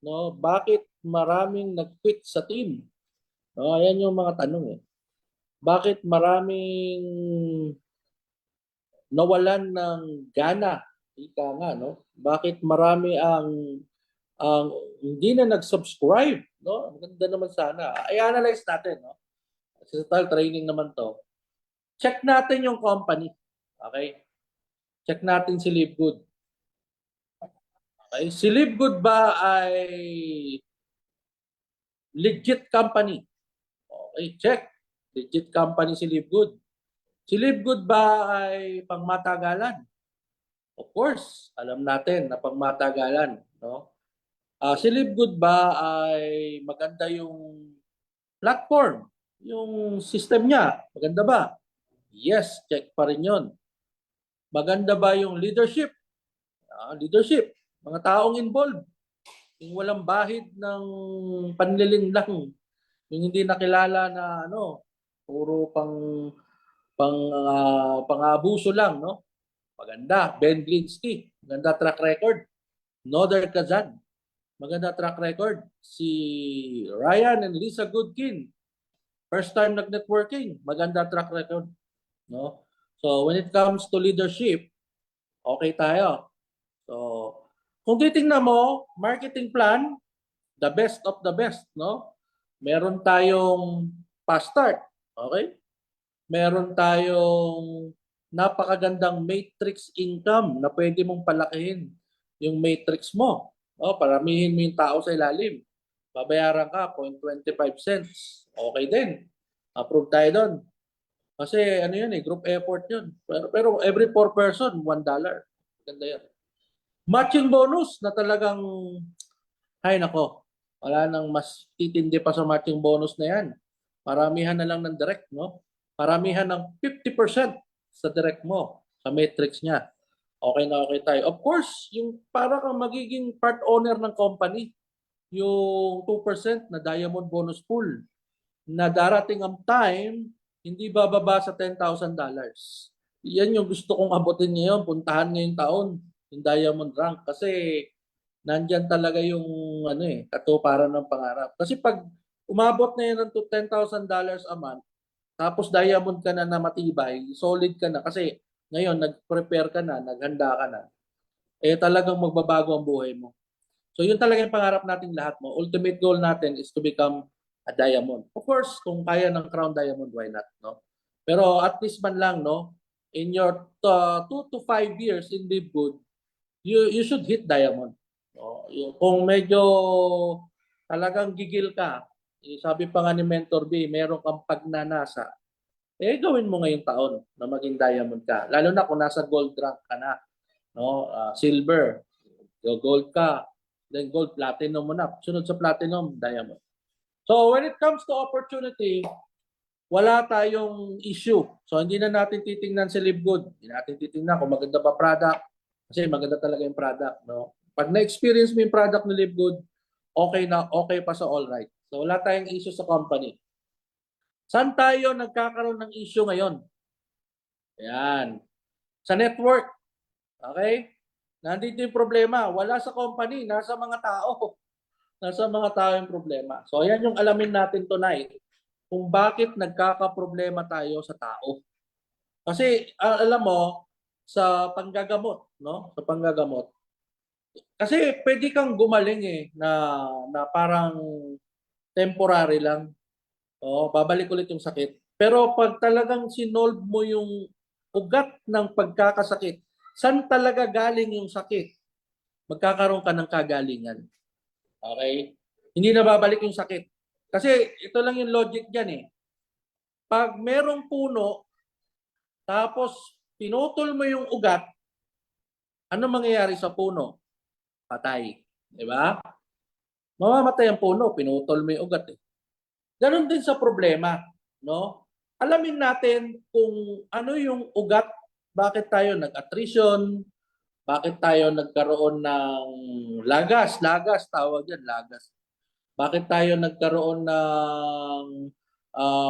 no? Bakit maraming nag-quit sa team? No, ayan yung mga tanong eh. Bakit maraming nawalan ng gana? Ika nga, no? Bakit marami ang hindi na nag-subscribe, no? Ang ganda naman sana. I-analyze natin, no? Kasi sa training naman to. Check natin yung company. Okay? Check natin si Livegood. Okay? Si Livegood ba ay legit company? Okay, check. Legit company si Livegood. Si Livegood ba ay pangmatagalan? Of course, alam natin na pangmatagalan, no? Si Livegood ba ay maganda yung platform, yung system niya? Maganda ba? Yes, check pa rin yun. Maganda ba yung leadership? Leadership, mga taong involved. Yung walang bahid ng panliling lang. Yung hindi nakilala na ano, puro pang-abuso lang, no? Maganda. Ben Glinsky, maganda track record. Noder Kazan, maganda track record. Si Ryan and Lisa Goodkin, first time nag-networking, maganda track record, no? So when it comes to leadership, okay tayo. So kung titingnan mo, marketing plan, the best of the best, no? Meron tayong fast start, okay? Meron tayong napakagandang matrix income na pwede mong palakihin yung matrix mo. No? Paramihin mo yung tao sa ilalim. Babayaran ka 0.25 cents. Okay din. Approve tayo doon. Kasi ano yun eh, group effort yun. Pero every 4 person, $1. Ganda yan. Matching bonus na talagang, ay nako, wala nang mas titindi pa sa matching bonus na yan. Paramihan na lang ng direct, no? Paramihan ng 50% sa direct mo, sa matrix niya. Okay na okay tayo. Of course, yung para kang magiging part owner ng company, yung 2% na diamond bonus pool, na darating ang time, hindi bababa sa $10,000. Yan yung gusto kong abutin ngayon, puntahan ngayong taon, yung diamond rank. Kasi nandyan talaga yung ano eh, katuparan ng pangarap. Kasi pag umabot na yan ng $10,000 a month, tapos diamond ka na na matibay, solid ka na. Kasi ngayon, nag-prepare ka na, naghanda ka na, eh talagang magbabago ang buhay mo. So yun talaga yung pangarap nating lahat mo. Ultimate goal natin is to become a diamond. Of course, kung kaya ng crown diamond, why not, no? Pero at least man lang, no, in your 2 to 5 years in Live Good, you should hit diamond. No? Kung medyo talagang gigil ka, sabi pa nga ni Mentor B, meron kang pagnanasa, eh gawin mo ngayong taon na maging diamond ka. Lalo na kung nasa gold rank ka na, no? Silver, gold ka, then gold, platinum mo na. Sunod sa platinum, diamond. So when it comes to opportunity, wala tayong issue. So hindi na natin titingnan si Live Good. Hindi natin titingnan kung maganda ba product. Kasi maganda talaga yung product. No? Pag na-experience mo yung product ni Live Good, okay na, okay pa sa all right. So wala tayong issue sa company. Saan tayo nagkakaroon ng issue ngayon? Ayan. Sa network. Okay? Nandito yung problema. Wala sa company, nasa mga tao. Nasa mga tao yung problema. So ayan yung alamin natin tonight kung bakit nagkakaproblema tayo sa tao. Kasi alam mo, sa panggagamot, no? Sa panggagamot. Kasi pwede kang gumaling eh na parang temporary lang. Oh, babalik ulit yung sakit. Pero pag talagang sinolve mo yung ugat ng pagkakasakit, saan talaga galing yung sakit? Magkakaroon ka ng kagalingan. Okay? Hindi na babalik yung sakit. Kasi ito lang yung logic dyan eh. Pag merong puno, tapos pinutol mo yung ugat, ano mangyayari sa puno? Patay. Di ba? Mamamatay ang puno, pinutol mo yung ugat eh. Ganon din sa problema. No? Alamin natin kung ano yung ugat, bakit tayo nag-attrition, bakit tayo nagkaroon ng lagas tawag yan, lagas. Bakit tayo nagkaroon ng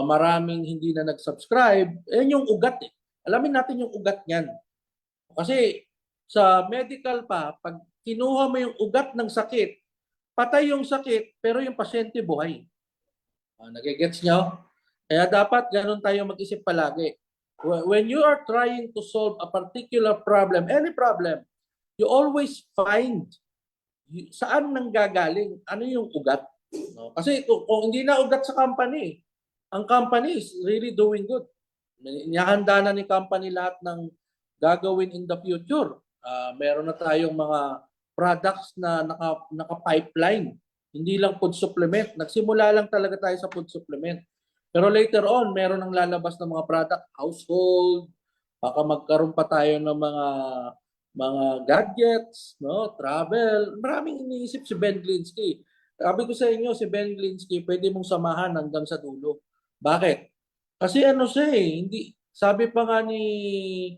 maraming hindi na nag-subscribe? Yan yung ugat eh. Alamin natin yung ugat niyan. Kasi sa medical pa, pag kinuha mo yung ugat ng sakit, patay yung sakit, pero yung pasyente buhay. Nagigets nyo? Kaya dapat ganun tayo mag-isip palagi. When you are trying to solve a particular problem, any problem, you always find saan nanggagaling, ano yung ugat. No? Kasi kung hindi na ugat sa company, ang company is really doing good. Inihanda na ni company lahat ng gagawin in the future. Meron na tayong mga products na naka-pipeline. Hindi lang food supplement. Nagsimula lang talaga tayo sa food supplement. Pero later on, meron nang lalabas ng mga product, household, baka magkaroon pa tayo ng mga gadgets, no, travel. Maraming iniisip si Ben Glinsky. Sabi ko sa inyo, si Ben Glinsky, pwede mong samahan hanggang sa dulo. Bakit? Kasi ano siya hindi, sabi pa nga ni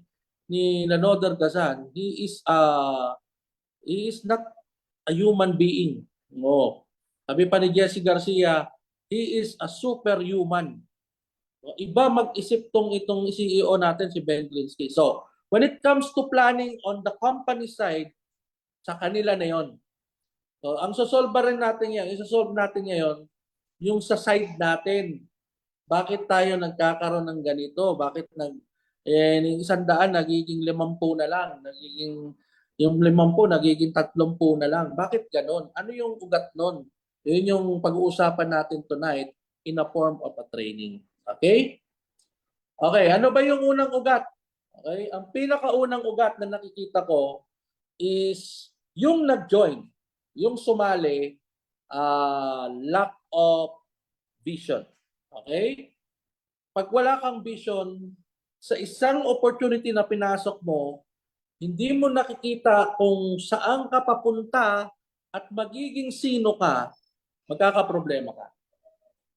Lanoder Gazan, he is not a human being. No. Sabi pa ni Jesse Garcia, he is a superhuman. Iba mag-isip itong CEO natin si Ben Glinsky. So, when it comes to planning on the company side, sa kanila na yon. So, ang sosolve rin natin yan, isosolve natin ngayon, yung sa side natin. Bakit tayo nagkakaroon ng ganito? Bakit yung 100 nagiging 50 na lang? Yung 50 nagiging 30 na lang. Bakit ganon? Ano yung ugat nun? Yun yung pag-uusapan natin tonight in a form of a training. Okay? Okay, ano ba yung unang ugat? Okay, ang pinakaunang ugat na nakikita ko is yung nag-join, yung sumali, lack of vision. Okay? Pag wala kang vision, sa isang opportunity na pinasok mo, hindi mo nakikita kung saan ka papunta at magiging sino ka, magkakaproblema ka.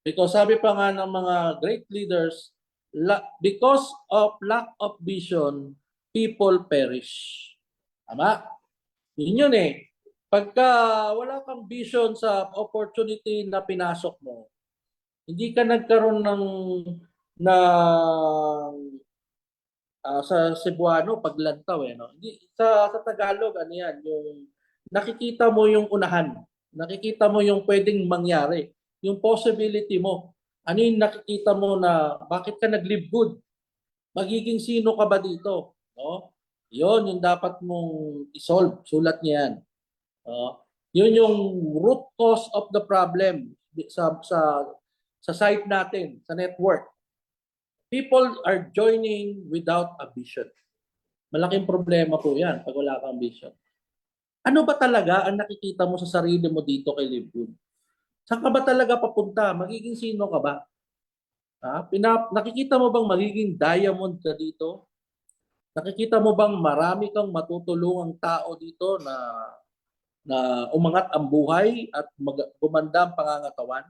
Because sabi pa nga ng mga great leaders, because of lack of vision, people perish. Tama? Yun yun eh. Pagka wala kang vision sa opportunity na pinasok mo, hindi ka nagkaroon sa Cebuano paglantaw no. Hindi sa Tagalog ano yan, yung nakikita mo yung unahan. Nakikita mo yung pwedeng mangyari, yung possibility mo. Ano yung nakikita mo na bakit ka nag-live good? Magiging sino ka ba dito? No? Yon yung dapat mong isolve. Sulat niya yan. Yun yung root cause of the problem sa site natin, sa network. People are joining without a vision. Malaking problema po yan pag wala kang vision. Ano ba talaga ang nakikita mo sa sarili mo dito kay Live Good? Saan ka ba talaga papunta? Magiging sino ka ba? Nakikita mo bang magiging diamond ka dito? Nakikita mo bang marami kang matutulungang tao dito na umangat ang buhay at gumanda ang pangangatawan?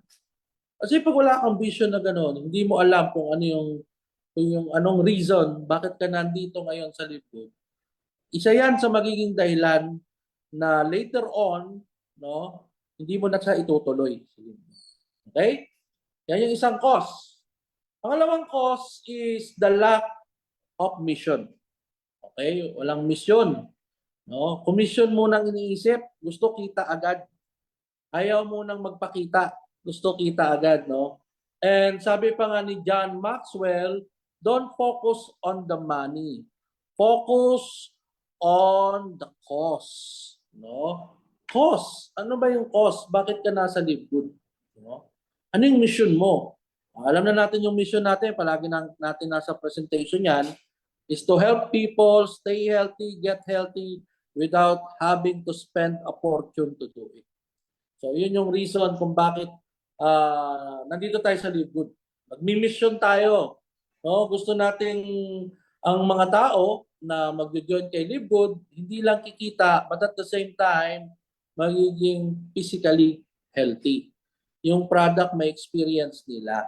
Kasi pag wala kang vision na gano'n, hindi mo alam kung yung anong reason bakit ka nandito ngayon sa Live Good. Isa yan sa magiging dahilan na later on, no, hindi mo na siya itutuloy. Okay? Yan yung isang cause. Pangalawang cause is the lack of mission. Okay? Walang mission. No? Kung mission mo nang iniisip, gusto kita agad. Ayaw mo nang magpakita, gusto kita agad, no? And sabi pa nga ni John Maxwell, don't focus on the money. Focus on the cause, no? Cause. Ano ba yung cause? Bakit ka nasa Live Good? No? Ano yung mission mo? Alam na natin yung mission natin, palagi natin nasa presentation yan, is to help people stay healthy, get healthy, without having to spend a fortune to do it. So yun yung reason kung bakit nandito tayo sa Live Good. Magmi-mission tayo. No? Gusto nating ang mga tao na mag-join kay Live Good, hindi lang kikita, but at the same time, magiging physically healthy. Yung product may experience nila.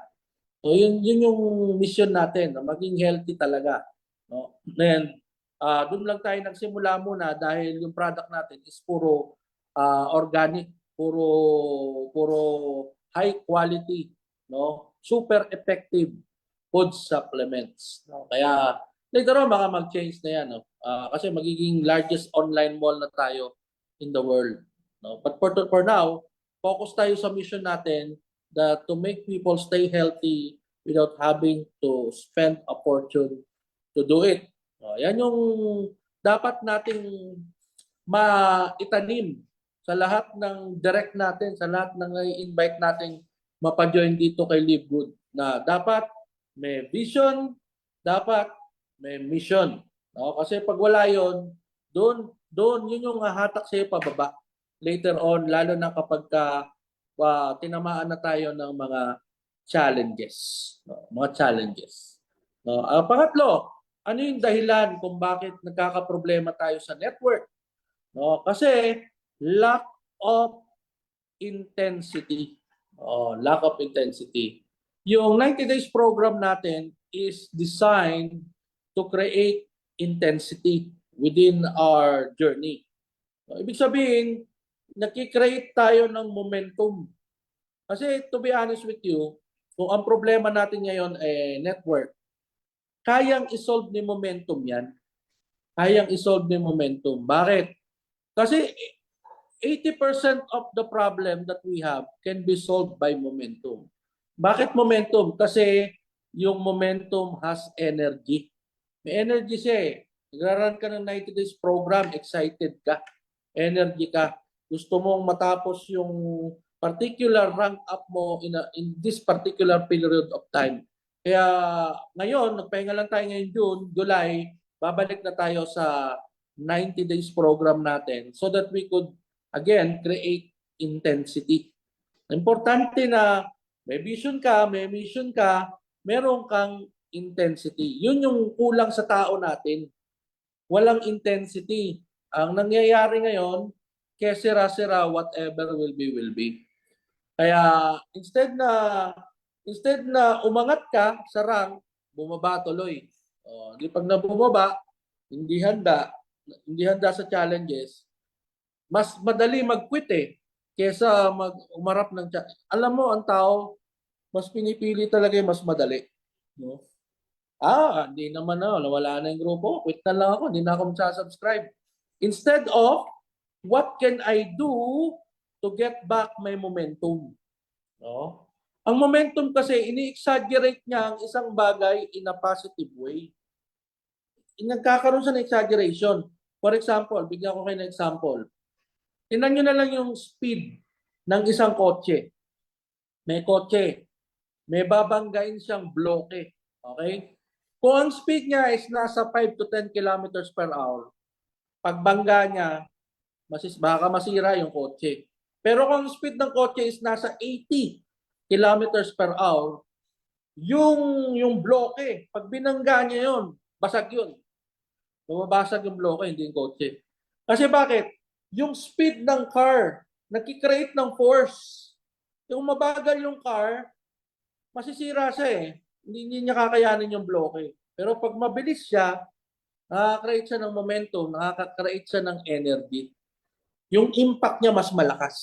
So yun yung mission natin, na maging healthy talaga. No? Then, doon lang tayo nagsimula muna dahil yung product natin is puro organic, puro high quality, no? Super effective food supplements. No? Kaya later on baka mag-change na yan, no? Kasi magiging largest online mall na tayo in the world, no? But for now, focus tayo sa mission natin that to make people stay healthy without having to spend a fortune to do it. Yan yung dapat nating maitanim sa lahat ng direct natin, sa lahat ng invite nating mapajoin dito kay Live Good, na dapat may vision, dapat may mission. Kasi pag wala yun, doon yun yung hatak sa'yo pababa later on, lalo na kapag tinamaan na tayo ng mga challenges. Mga challenges. Pangatlo, ano yung dahilan kung bakit nagkakaproblema tayo sa network? Kasi lack of intensity. Lack of intensity. Yung 90 days program natin is designed to create intensity within our journey. Ibig sabihin, nakikreate tayo ng momentum. Kasi to be honest with you, kung ang problema natin ngayon ay network, kayang isolve ni momentum yan. Kayang isolve ni momentum. Bakit? Kasi 80% of the problem that we have can be solved by momentum. Bakit momentum? Kasi yung momentum has energy. May energy siya eh. Nagra-run ka ng 90 days program, excited ka, energy ka. Gusto mong matapos yung particular rank up mo in this particular period of time. Kaya ngayon, nagpahinga lang tayo ngayon June, July, babalik na tayo sa 90 days program natin so that we could again create intensity. Importante na may vision ka, may mission ka, meron kang intensity. Yun yung kulang sa tao natin. Walang intensity. Ang nangyayari ngayon, kesira-sira, whatever will be, will be. Kaya instead na umangat ka sa rank, bumaba tuloy. Di pag nabumaba, hindi handa sa challenges, mas madali mag-quit eh kesa umarap ng alam mo, ang tao mas pinipili talaga yung mas madali, no? Hindi naman nawala na yung grupo, quit na lang ako, hindi na ako magsasubscribe. Instead of what can I do to get back my momentum, no? Ang momentum kasi ini-exaggerate niya ang isang bagay in a positive way. Nagkakaroon siya ng exaggeration. For example, bigyan ko kayo ng example. Tingnan nyo na lang yung speed ng isang kotse. May kotse. May babanggain siyang bloke. Okay? Kung ang speed niya is nasa 5 to 10 kilometers per hour, pagbangga niya, baka masira yung kotse. Pero kung ang speed ng kotse is nasa 80 kilometers per hour, yung bloke, pag binangga niya yun, basag yun. Bumabasag yung bloke, hindi yung kotse. Kasi bakit? Yung speed ng car, nagkikreate ng force. Yung mabagal yung car, masisira siya eh. Hindi niya kakayanin yung bloke. Pero pag mabilis siya, nakaka-create siya ng momentum, nakaka-create siya ng energy. Yung impact niya mas malakas.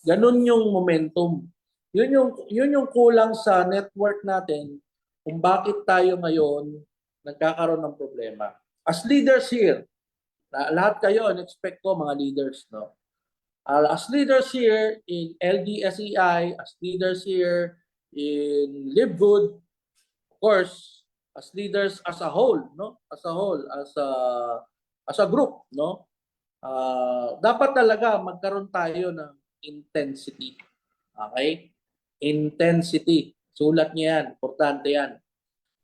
Ganun yung momentum. Yun yung kulang sa network natin kung bakit tayo ngayon nagkakaroon ng problema. As leaders here, lahat kayo, expect ko mga leaders, no? As leaders here in LDSEI, as leaders here in Live Good, of course, as leaders as a whole, no? As a group, no? Dapat talaga magkaroon tayo ng intensity. Okay? Intensity. Sulat niya yan. Importante yan.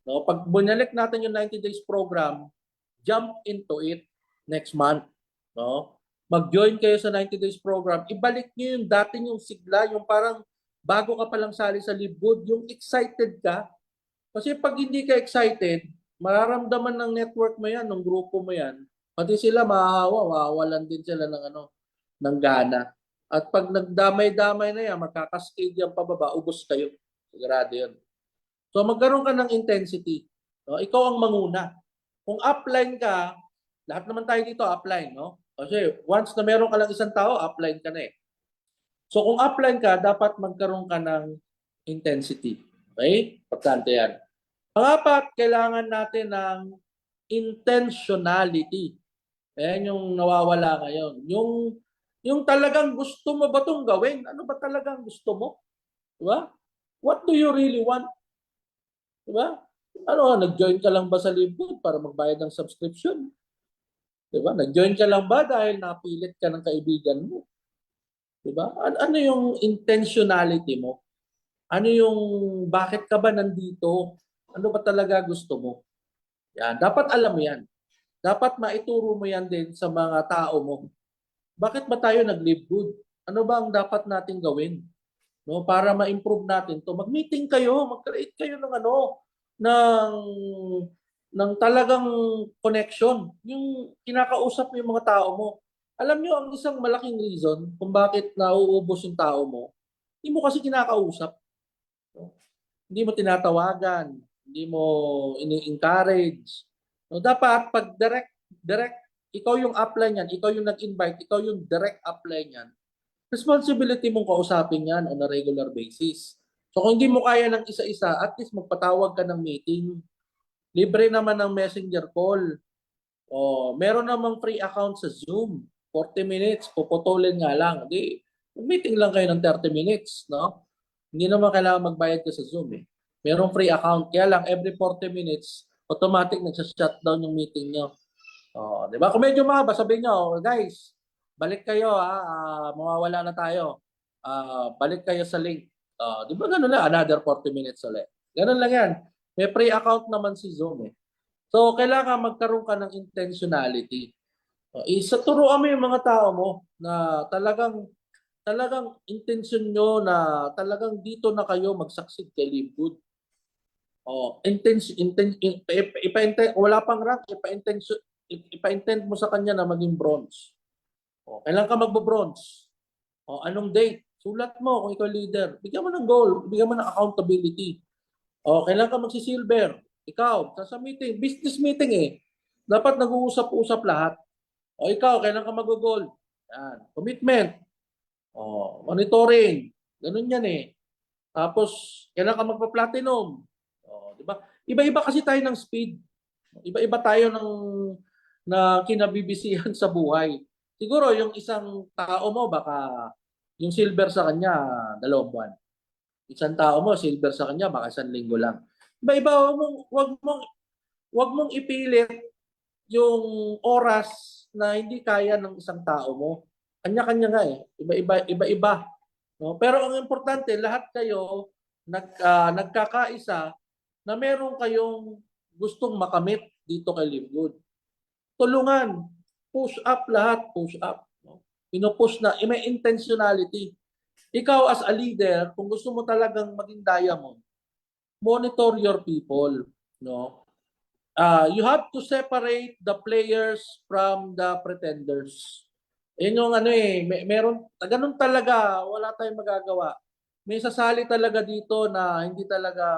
No? Pag bunalik natin yung 90 days program, jump into it next month. No? Mag-join kayo sa 90 days program. Ibalik niyo yung dati yung sigla, yung parang bago ka palang sali sa Live Good, yung excited ka. Kasi pag hindi ka excited, mararamdaman ng network mo yan, ng grupo mo yan, pati sila mawawalan din sila ng gana. At pag nagdamay-damay na yan, magkakascade yan pababa, ubos kayo. Sigurado yun. So magkaroon ka ng intensity. No? Ikaw ang manguna. Kung upline ka, lahat naman tayo dito upline, no? Kasi once na meron ka lang isang tao, upline ka na eh. So kung upline ka, dapat magkaroon ka ng intensity. Okay? Importante yan. Pangapat, kailangan natin ng intentionality. Ayan yung nawawala ngayon. Yung Yung talagang gusto mo ba itong gawin? Ano ba talagang gusto mo? Diba? What do you really want? Diba? Ano, nag-join ka lang ba sa Livegood para magbayad ng subscription? Diba? Nag-join ka lang ba dahil napilit ka ng kaibigan mo? Diba? Ano yung intentionality mo? Ano yung bakit ka ba nandito? Ano ba talaga gusto mo? Yan, dapat alam mo yan. Dapat maituro mo yan din sa mga tao mo. Bakit ba tayo nag-live good? Ano ba ang dapat nating gawin? No, para ma-improve natin to. Mag-meeting kayo, mag-create kayo ng ano, ng talagang connection. Yung kinakausap mo yung mga tao mo. Alam nyo, ang isang malaking reason kung bakit nauubos yung tao mo, hindi mo kasi kinakausap. No? Hindi mo tinatawagan, hindi mo ini-encourage. No, dapat pag direct, ikaw yung upline yan, ikaw yung nag-invite, ikaw yung direct upline yan, responsibility mong kausapin yan on a regular basis. So kung hindi mo kaya ng isa-isa, at least magpatawag ka ng meeting. Libre naman ng messenger call. O, meron namang free account sa Zoom. 40 minutes, puputulin nga lang. Di, meeting lang kayo ng 30 minutes, no? Hindi naman kailangan magbayad ka sa Zoom eh. Merong free account. Kaya lang, every 40 minutes, automatic nagsa-shutdown yung meeting nyo. Oh, 'di ba? Kung medyo mahaba, sabihin niyo, guys, balik kayo mawawala na tayo. Balik kayo sa link. 'Di ba gano'n lang, another 40 minutes ulit. Gano'n lang 'yan. May free account naman si Zoom eh. So, kailangan magkaroon ka ng intentionality. Isa turuan mo yung mga tao mo na talagang intention nyo na talagang dito na kayo mag-succeed kay Live Good. Wala pang rank, ipa-intend mo sa kanya na maging bronze. Kailan ka magbo-bronze? Anong date? Sulat mo kung ikaw leader. Bigyan mo ng goal, bigyan mo ng accountability. Kailan ka magsi-silver? Ikaw, sa meeting, business meeting eh. Dapat nag-uusap-usap lahat. Ikaw, kailan ka mag-gold? Yan. Commitment. Monitoring. Ganun yan eh. Tapos, kailan ka magpa-platinum? Di ba? Iba-iba kasi tayo ng speed. Iba-iba tayo na kinabibisihan sa buhay. Siguro yung isang tao mo baka yung silver sa kanya 2 buwan. Isang tao mo silver sa kanya baka 1 linggo lang. Iba-iba, wag mong ipilit yung oras na hindi kaya ng isang tao mo. Kanya-kanya nga eh. Iba-iba. No? Pero ang importante, lahat kayo nagkakaisa na meron kayong gustong makamit dito kay Live Good. Tulungan. Push up lahat. Push up. No? Pinupush na. May intentionality. Ikaw as a leader, kung gusto mo talagang maging diamond, monitor your people. No? You have to separate the players from the pretenders. Yun yung ano eh, meron, ganun talaga, wala tayong magagawa. May sasali talaga dito na hindi talaga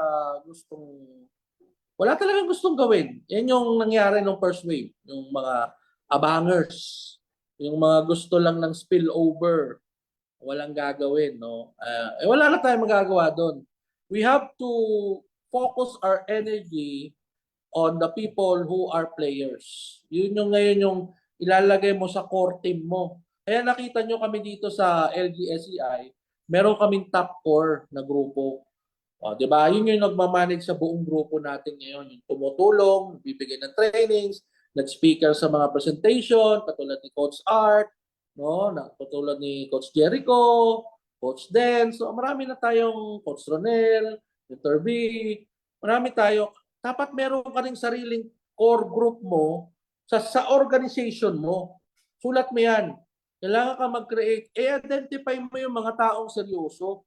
wala talagang gustong gawin. Yan yung nangyari nung first wave, yung mga abangers, yung mga gusto lang ng spillover, walang gagawin, no? Wala na tayong magagawa doon. We have to focus our energy on the people who are players. Yun yung ngayon yung ilalagay mo sa core team mo. Kaya nakita nyo kami dito sa LGSEI, meron kaming top core na grupo. 'Di ba? Yun yung nagmamanage sa buong grupo natin ngayon. Yung tumutulong, bibigyan ng trainings, nag-speaker sa mga presentation, katulad ni Coach Art, no? Katulad ni Coach Jericho, Coach Den. So marami na tayong Coach Ronel, Dr. B. Marami tayo. Dapat meron ka ring sariling core group mo sa organization mo. Sulat mo yan. Kailangan ka mag-create. I-identify mo yung mga taong seryoso.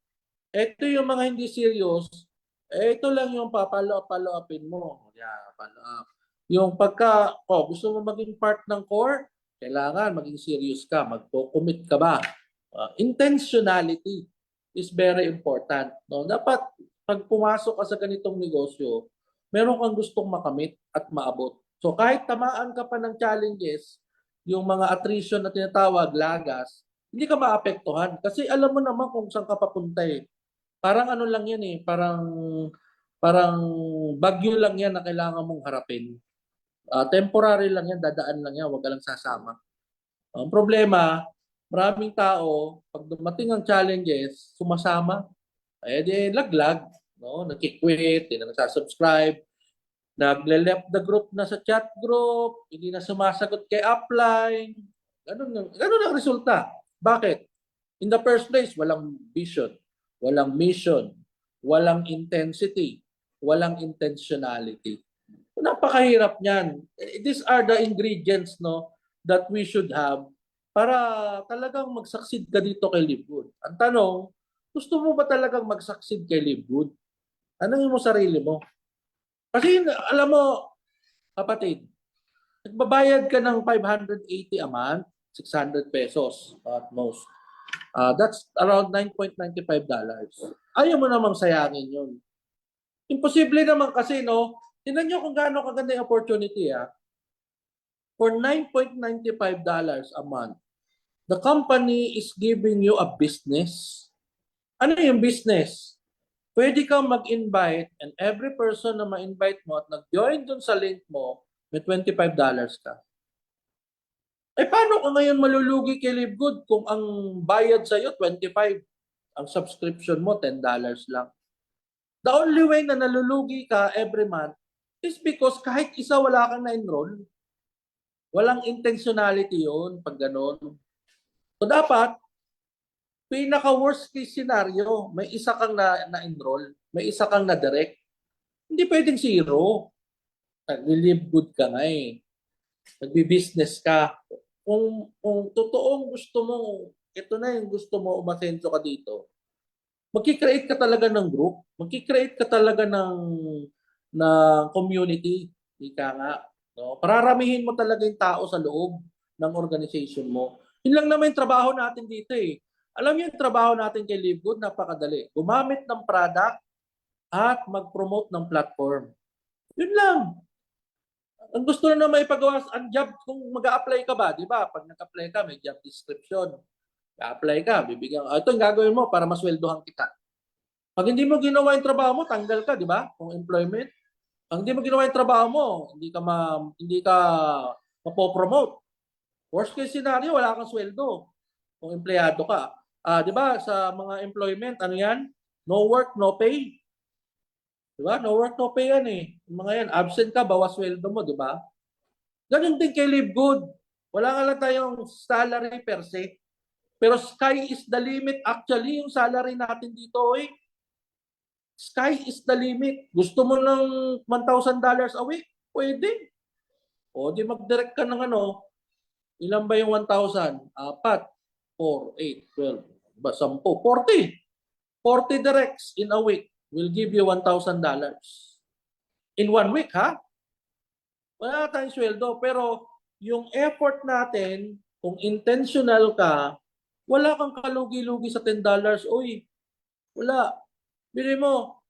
Ito yung mga hindi serious, ito lang yung follow upin mo. Yeah, follow up. Yung gusto mo maging part ng core, kailangan maging serious ka, magko-commit ka ba? Intentionality is very important. No? Dapat pag pumasok ka sa ganitong negosyo, meron kang gustong makamit at maabot. So kahit tamaan ka pa ng challenges, yung mga attrition na tinatawag, lagas, hindi ka maapektuhan. Kasi alam mo naman kung saan ka papunta eh. Parang ano lang yan eh, parang bagyo lang yan na kailangan mong harapin. Temporary lang yan, dadaan lang yan, wag ka lang sasama. Ang problema, maraming tao, pag dumating ang challenges, sumasama. Eh di laglag, no? Nagki-quit, hindi na nagsasubscribe, nagle-left the group na sa chat group, hindi na sumasagot kay upline. Ganun ang resulta. Bakit? In the first place, walang vision, walang mission, walang intensity, walang intentionality. Napakahirap niyan. These are the ingredients, no, that we should have para talagang mag-succeed ka dito kay Livegood. Ang tanong, gusto mo ba talagang mag-succeed kay Livegood? Tanongin mo sarili mo. Kasi alam mo, kapatid, nagbabayad ka ng 580 a month, 600 pesos at most. That's around $9.95. Ayaw mo namang sayangin yun. Imposible naman kasi, no? Tingnan nyo kung gaano kaganda yung opportunity, ah. For $9.95 a month, the company is giving you a business. Ano yung business? Pwede kang mag-invite and every person na ma-invite mo at nag-join dun sa link mo, may $25 ka. Eh paano ka ngayon malulugi kay Livegood kung ang bayad sa'yo 25, ang subscription mo $10 lang? The only way na nalulugi ka every month is because kahit isa wala kang na-enroll. Walang intentionality yun pag gano'n. So dapat, pinaka-worst case scenario, may isa kang na-enroll, may isa kang na-direct. Hindi pwedeng zero. Nag-live good ka nga eh. Nagbi-business ka. Kung totoong gusto mo, ito na yung gusto mo, umasenso ka dito, magki-create ka talaga ng group, magki-create ka talaga ng community, ika nga. No? Pararamihin mo talaga yung tao sa loob ng organization mo. Yun lang naman yung trabaho natin dito eh. Alam niyo yung trabaho natin kay Livegood, napakadali. Gumamit ng product at mag-promote ng platform. Yun lang. Ang gusto na naman ipagawa ang job kung mag-a-apply ka ba, di ba? Pag nag-apply ka, may job description. Apply ka, bibigyan ito yung gagawin mo para masweldohan kita. Pag hindi mo ginawa yung trabaho mo, tanggal ka, di ba? Kung employment. Pag hindi mo ginawa yung trabaho mo, hindi ka mapopromote. Worst case scenario, wala kang sweldo kung empleyado ka. Di ba, sa mga employment, ano yan? No work, no pay. Di ba? No work, no pay yan eh. Yung mga yan, absent ka, bawas sweldo mo, di ba? Ganun din kay Livegood. Wala nga lang tayong salary per se. Pero sky is the limit. Actually, yung salary natin dito, eh, sky is the limit. Gusto mo ng $1,000 a week? Pwede. O di mag-direct ka ng ano, ilan ba yung 1,000? 4, 8, 12, ba 10, 40. 40 directs in a week will give you $1,000. In 1 week, ha? Wala tayong sweldo. Pero yung effort natin, kung intentional ka, wala kang kalugi-lugi sa $10. Uy, wala. Bili mo,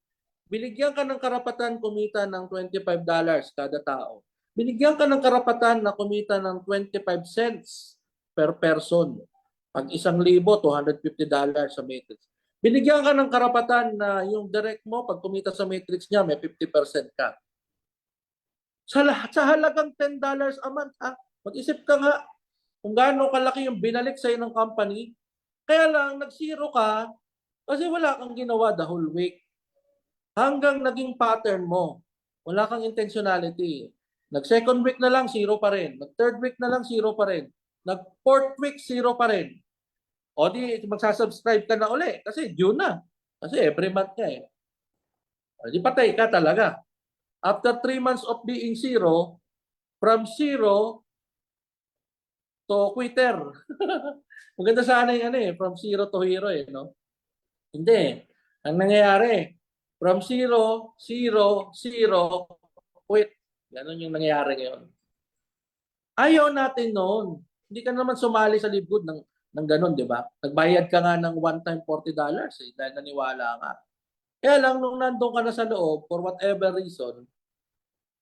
binigyan ka ng karapatan kumita ng $25 kada tao. Binigyan ka ng karapatan na kumita ng 25 cents per person. Pag 1,000, $250 sa matrix. Binigyan ka ng karapatan na yung direct mo, pag kumita sa matrix niya, may 50% ka. Sa halagang $10 a month, ha? Mag-isip ka nga kung gaano kalaki yung binalik sa'yo ng company. Kaya lang, nag-zero ka kasi wala kang ginawa the whole week. Hanggang naging pattern mo. Wala kang intentionality. Nag-second week na lang, zero pa rin. Nag-third week na lang, zero pa rin. Nag-fourth week, zero pa rin. O di, magsasubscribe ka na uli. Kasi June na. Kasi every month ka eh. O di patay ka talaga. After 3 months of being zero, from zero to quitter. Maganda sana yung ano eh, from zero to hero eh, no? Hindi. Ang nangyayari, from zero, zero, zero, quit. Ganon yung nangyayari ngayon. Ayaw natin noon. Hindi ka naman sumali sa Livegood ng ganon, di ba? Nagbayad ka nga ng one-time $40 eh, dahil naniwala ka. Kaya lang, nung nandun ka na sa loob, for whatever reason,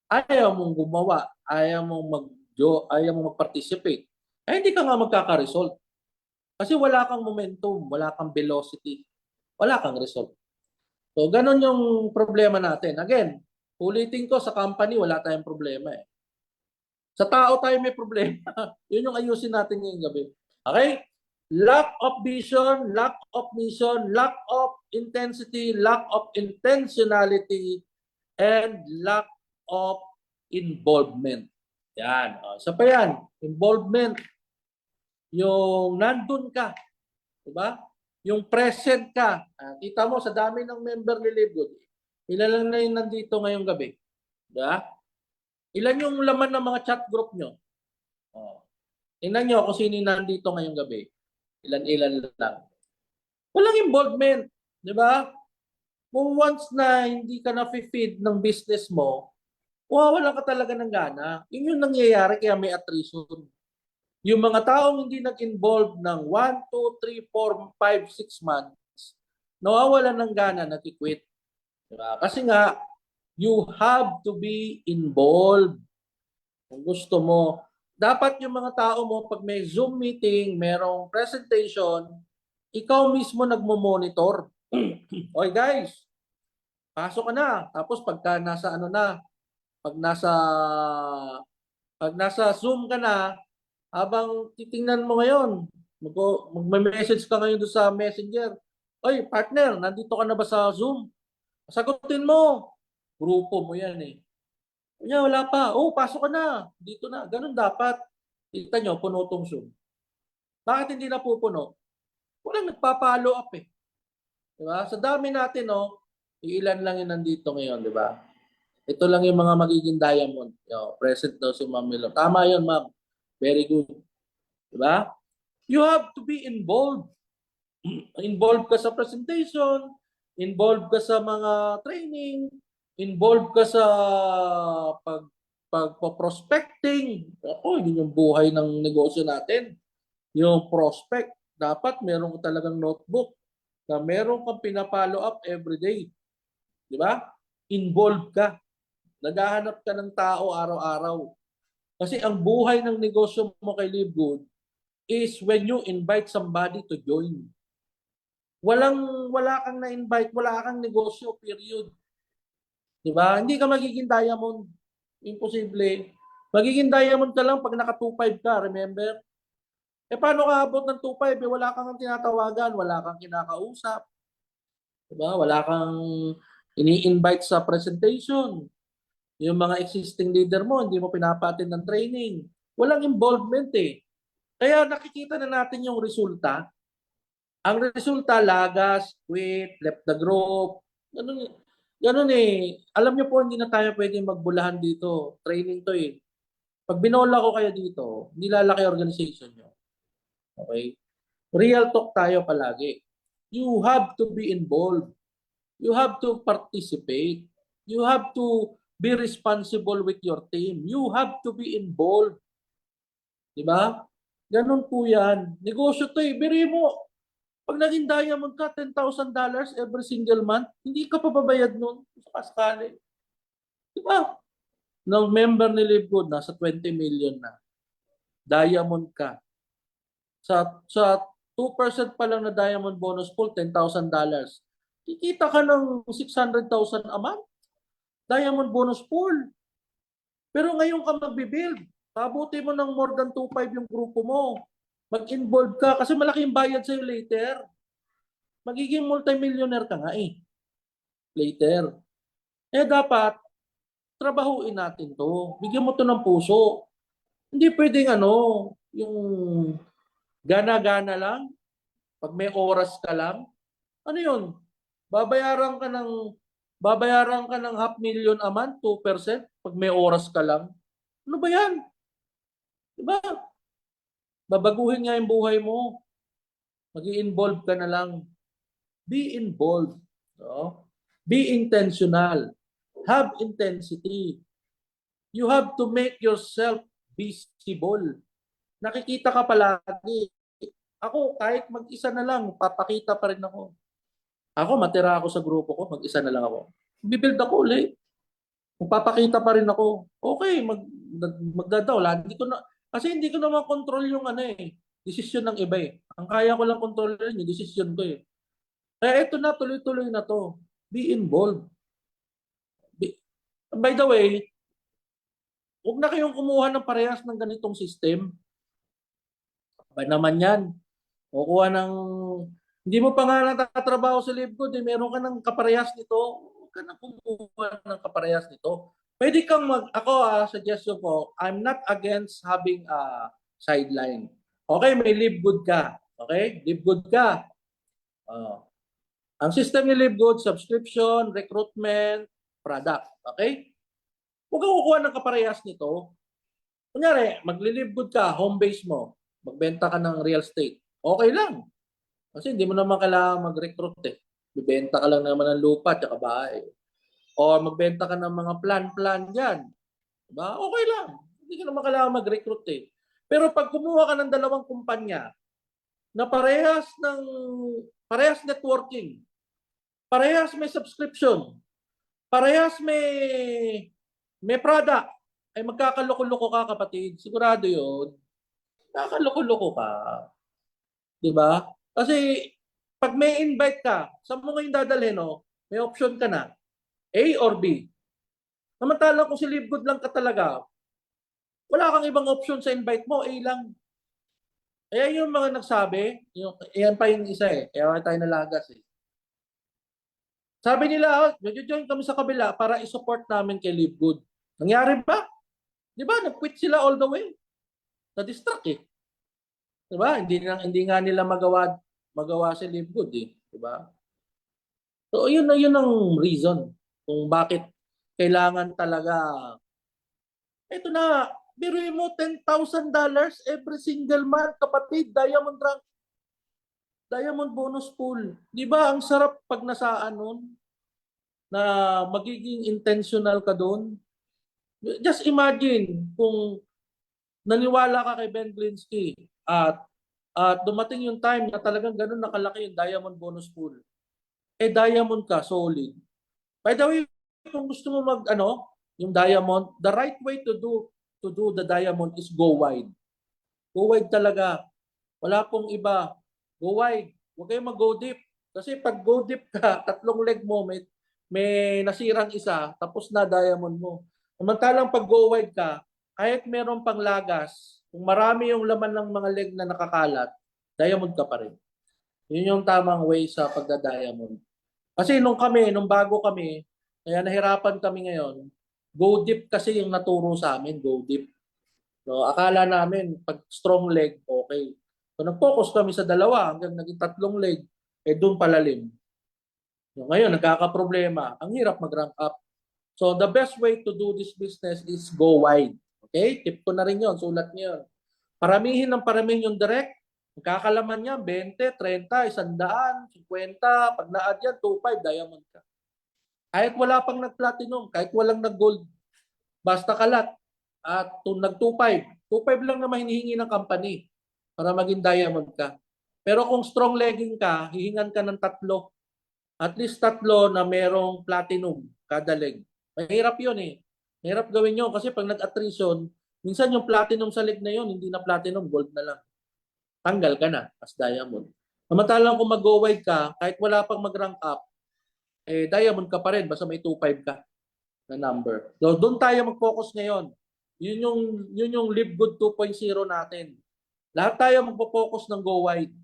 ayaw mong gumawa, ayaw mong mag-participate. Eh, hindi ka nga magkaka-result. Kasi wala kang momentum, wala kang velocity, wala kang result. So, ganun yung problema natin. Again, ulitin ko, sa company, wala tayong problema eh. Sa tao tayo may problema. Yun yung ayusin natin ngayong gabi. Okay? Lack of vision, lack of mission, lack of intensity, lack of intentionality, and lack of involvement. Yan. Isa pa yan. Involvement. Yung nandun ka. Diba? Yung present ka. Kita mo sa dami ng member ni Livegood. Ilan lang na yung nandito ngayong gabi. Diba? Ilan yung laman ng mga chat group nyo? Tingnan nyo kung sino yung nandito ngayong gabi. Ilan-ilan lang. Walang involvement. Di ba? Kung once na hindi ka na-feed ng business mo, wala ka talaga ng gana. Yun yung nangyayari kaya may attrition. Yung mga taong hindi nag-involve ng 1, 2, 3, 4, 5, 6 months, nawawalan ng gana, nag-quit. Diba? Kasi nga, you have to be involved. Kung gusto mo, dapat yung mga tao mo, pag may Zoom meeting, merong presentation, ikaw mismo nagmo-monitor. Oy guys, pasok ka na. Tapos pagka nasa ano na, pag nasa Zoom ka na, habang titingnan mo ngayon, magme-message ka ngayon doon sa Messenger. Oy, partner, nandito ka na ba sa Zoom? Sagutin mo. Grupo mo yan eh. Kanya, wala pa. Oh, pasok ka na. Dito na. Ganun dapat. Kita nyo, puno tong Zoom. Bakit hindi na pupuno? Walang nagpa-follow up eh. Diba? Sa dami natin, ilan lang yung nandito ngayon, di ba? Ito lang yung mga magiging diamond. Present daw si Ma'am Milo. Tama yun, Ma'am. Very good. Di ba? You have to be involved. Involved ka sa presentation, involved ka sa mga training, involved ka sa pagpo-prospecting. Ako, yun yung buhay ng negosyo natin. Yung prospect, dapat meron ka talagang notebook na meron kang pinapollow up every day. Di ba? Involved ka. Naghahanap ka ng tao araw-araw. Kasi ang buhay ng negosyo mo kay Livegood is when you invite somebody to join. Wala kang na-invite, wala kang negosyo, period. Di ba? Hindi ka magiging diamond. Imposible. Magiging diamond ka lang pag naka 2.5 ka, remember? Paano ka abot ng 2.5? Wala kang tinatawagan, wala kang kinakausap. Diba? Wala kang ini-invite sa presentation. Yung mga existing leader mo, hindi mo pinapatin ng training. Walang involvement eh. Kaya nakikita na natin yung resulta. Ang resulta, lagas, quit, left the group. Ganun eh. Alam niyo po, hindi na tayo pwedeng magbulahan dito. Training to eh. Pag binola ko kayo dito, hindi lalaki organization nyo. Okay? Real talk tayo palagi. You have to be involved. You have to participate. You have to be responsible with your team. You have to be involved. Diba? Ganun po yan. Negosyo to eh. Biri mo, pag naging diamond ka, $10,000 every single month, hindi ka pababayad nun sa kaskali. Diba? Ng member ni Livegood, nasa 20 million na. Diamond ka. Sa 2% pa lang na diamond bonus pool, $10,000. Kikita ka ng 600,000 a month. Diamond bonus pool. Pero ngayon ka magbibuild. Pabuti mo ng more than 2.5 yung grupo mo. Mag-involve ka kasi malaking bayad sa'yo later. Magiging multimillionaire ka nga eh. Later. Dapat, trabahuin natin to. Bigyan mo to ng puso. Hindi pwedeng yung gana-gana lang. Pag may oras ka lang. Ano yun? Babayaran ka ng 500,000 a month, 2%, pag may oras ka lang. Ano ba yan? Diba? Babaguhin nga yung buhay mo. Mag-i-involve ka na lang. Be involved. No? Be intentional. Have intensity. You have to make yourself visible. Nakikita ka palagi. Ako, kahit mag-isa na lang, papakita pa rin ako. Ako, matira ako sa grupo ko, mag-isa na lang ako. Bibuild ako ulit. Magpapakita pa rin ako. Okay, magdadawla. Kasi hindi ko naman control yung desisyon ng iba eh. Ang kaya ko lang kontrolin yung desisyon ko eh. Kaya ito na, tuloy-tuloy na to. Be involved. By the way, huwag na kayong kumuha ng parehas ng ganitong system. Ba naman yan? Kukuha ng, hindi mo pa nga natatrabaho sa LiveGood, meron ka ng kaparehas nito, huwag ka na kumuha ng kaparehas nito. Pwede kang ako suggestion ko, I'm not against having a sideline. Okay, may LiveGood ka. Okay, LiveGood ka. Uh, ang system ni LiveGood, subscription, recruitment, product. Okay? Huwag kang kukuha ng kaparehas nito. Kunyari, magli-LiveGood ka, home base mo, magbenta ka ng real estate. Okay lang. Kasi hindi mo naman kailangan mag-recruit eh. Bibenta ka lang naman ng lupa at bahay. O magbenta ka ng mga plan-plan dyan. Diba? Okay lang. Hindi ka naman kailangan mag-recruit eh. Pero pag kumuha ka ng dalawang kumpanya na parehas networking, parehas may subscription, parehas may product, ay magkakaloko-loko ka kapatid. Sigurado yun. Kakaloko-loko ka. Diba? Kasi pag may invite ka, saan mo ngayon dadalhin, no? May option ka na. A or B. Samantalang kung si LiveGood lang ka talaga, wala kang ibang option sa invite mo, A lang. Kaya yung mga nagsabi, yan pa yung isa eh. Kaya tayo nalagas eh. Sabi nila, nag-join kami sa kabila para i-support namin kay LiveGood. Nangyari ba? Di ba? Nag-quit sila all the way. Na-distract eh. Di ba? Hindi nga nila magawa si LiveGood eh. Di ba? So, yun ang reason kung bakit kailangan talaga. Ito na, biruin mo $10,000 every single month, kapatid, Diamond bonus pool. Di ba ang sarap pag nasaan nun na magiging intentional ka doon? Just imagine kung naniwala ka kay Ben Glinsky at dumating yung time na talagang ganun nakalaki yung diamond bonus pool. Diamond ka, solid. By the way, kung gusto mo yung diamond, the right way to do the diamond is go wide. Go wide talaga. Wala pong iba. Go wide. Huwag kayong mag-go deep. Kasi pag go deep ka, tatlong leg mo, may nasirang isa, tapos na diamond mo. Samantalang pag go wide ka, kahit meron pang lagas, kung marami yung laman ng mga leg na nakakalat, diamond ka pa rin. Yun yung tamang way sa pagda-diamond. Kasi nung bago kami, kaya nahirapan kami ngayon, go deep kasi yung naturo sa amin, go deep. So, akala namin, pag strong leg, okay. So, nag-focus kami sa dalawa hanggang naging tatlong leg, doon palalim. So, ngayon, nagkakaproblema. Ang hirap mag-rank up. So, the best way to do this business is go wide. Okay? Tip ko na rin yun. Sulat niyo yun. Paramihin yung direct. Magkakalaman niya, 20, 30, 100, 50. Pag na-add yan, 2.5, diamond ka. Kahit wala pang nag-platinum, kahit walang nag-gold, basta kalat. At nag-2.5. 2.5 lang naman hinihingi ng company para maging diamond ka. Pero kung strong legging ka, hihingan ka ng 3. At least 3 na merong platinum kada leg. Mahirap yun eh. Mahirap gawin yun kasi pag nag-attrition, minsan yung platinum sa leg na yun, hindi na platinum, gold na lang. Tanggal ka na as diamond. Samantalang kung mag-go wide ka, kahit wala pang mag-rank up, diamond ka pa rin, basta may 2.5 ka na number. So, doon tayo mag-focus ngayon. Yun yung Live Good 2.0 natin. Lahat tayo magpo-focus ng go wide.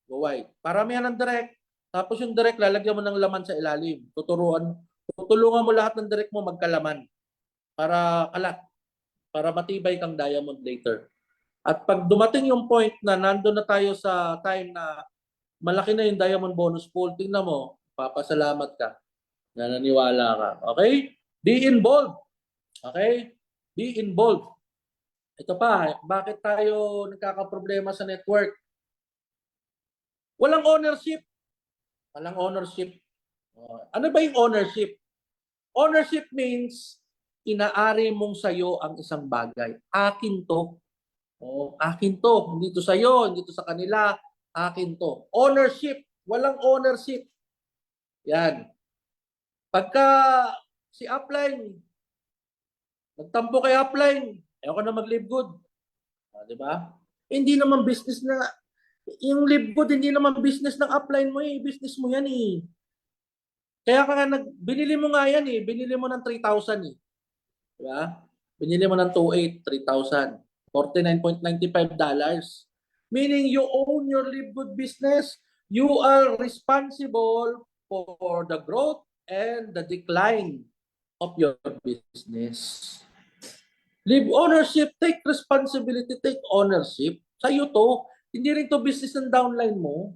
Go wide. Paramihan ng direct. Tapos yung direct, lalagyan mo ng laman sa ilalim. Tutulungan mo lahat ng direct mo magkalaman. Para kalat. Para matibay kang diamond later. At pag dumating yung point na nandun na tayo sa time na malaki na yung diamond bonus pool, tingnan mo, papasalamat ka na naniwala ka. Okay? Be involved. Okay? Be involved. Ito pa, bakit tayo nagkakaproblema sa network? Walang ownership. Walang ownership. Ano ba yung ownership? Ownership means inaari mong sayo ang isang bagay. Akin to. Akin to. Hindi to sayo, hindi to sa kanila. Akin to. Ownership. Walang ownership. Yan. Pagka si upline, nagtampo kay upline, ayoko na mag-live good. Di ba? Hindi naman business na, yung live good, hindi naman business ng upline mo eh. Business mo yan eh. Kaya ka nga, binili mo nga yan eh. Binili mo ng 3,000 eh. Di ba? Binili mo ng 2,800, 3,000. $49.95. Meaning you own your Live Good business. You are responsible for the growth and the decline of your business. Live ownership, take responsibility, take ownership. Sa'yo to, hindi rin to business ng downline mo.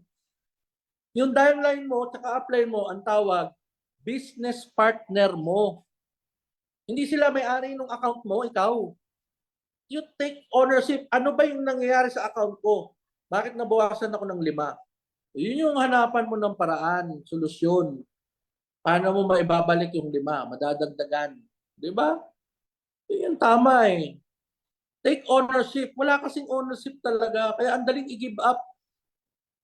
Yung downline mo, tsaka upline mo, ang tawag, business partner mo. Hindi sila may-ari ng account mo, ikaw. You take ownership. Ano ba yung nangyayari sa account ko? Bakit nabawasan ako ng 5? Yun yung hanapan mo ng paraan, solusyon. Paano mo maibabalik yung 5? Madadagdagan. Di ba? Yan tama eh. Take ownership. Wala kasing ownership talaga. Kaya ang daling i-give up.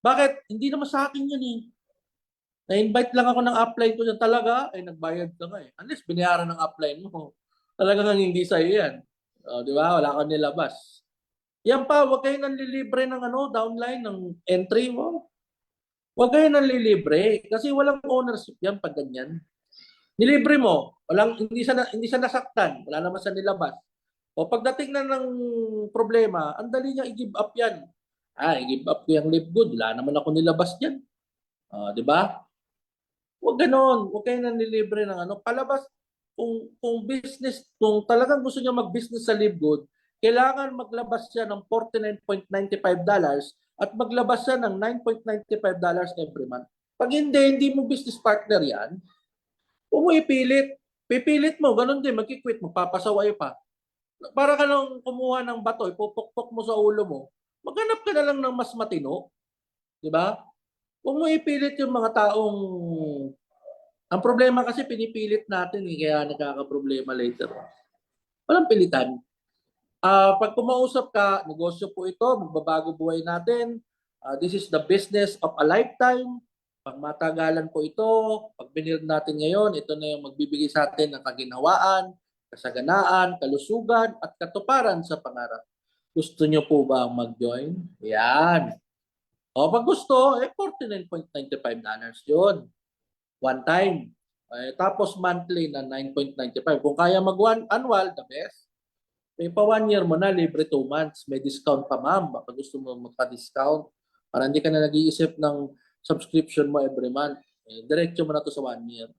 Bakit? Hindi naman sa akin yun eh. Na-invite lang ako ng upline ko dyan talaga. Ay, nagbayad ka nga eh. Unless binayaran ng upline mo. Talaga nga hindi sa'yo yan. Di ba? Wala kang nilabas. Yan pa, huwag kayo nanlilibre ng downline, ng entry mo. Huwag kayo nanlilibre. Kasi walang ownership yan pag ganyan. Nilibre mo, hindi siya nasaktan, wala naman siya nilabas. O pagdating na ng problema, ang dali niya i-give up yan. I-give up ko yung Live Good, wala naman ako nilabas yan. Di ba? Huwag ganon, huwag kayo nanlilibre ng palabas. Kung business, kung talagang gusto niya mag-business sa Live Good, kailangan maglabas siya ng $49.95 at maglabas siya ng $9.95 every month. Pag hindi mo business partner yan, kung mo ipilit, pipilit mo, ganun din, magkikwit, magpapasaway pa. Para ka lang kumuha ng bato, ipupukpok mo sa ulo mo, maghanap ka na lang ng mas matino. Di ba? Kung mo ipilit yung mga taong... Ang problema kasi pinipilit natin, kaya nagkakaproblema later. Walang pilitan. Pag kumausap ka, negosyo po ito, magbabago buhay natin. This is the business of a lifetime. Pag matagalan po ito, pag binild natin ngayon, ito na yung magbibigay sa atin ng kaginhawaan, kasaganaan, kalusugan, at katuparan sa pangarap. Gusto nyo po ba mag-join? Yan. O pag gusto, $49.95 yun. One time. Tapos monthly na $9.95. Kung kaya mag-annual, the best. May pa 1 year mo na, libre 2 months. May discount pa ma'am. Baka gusto mo magpa-discount. Para hindi ka na nag-iisip ng subscription mo every month. Diretso mo na to sa 1 year.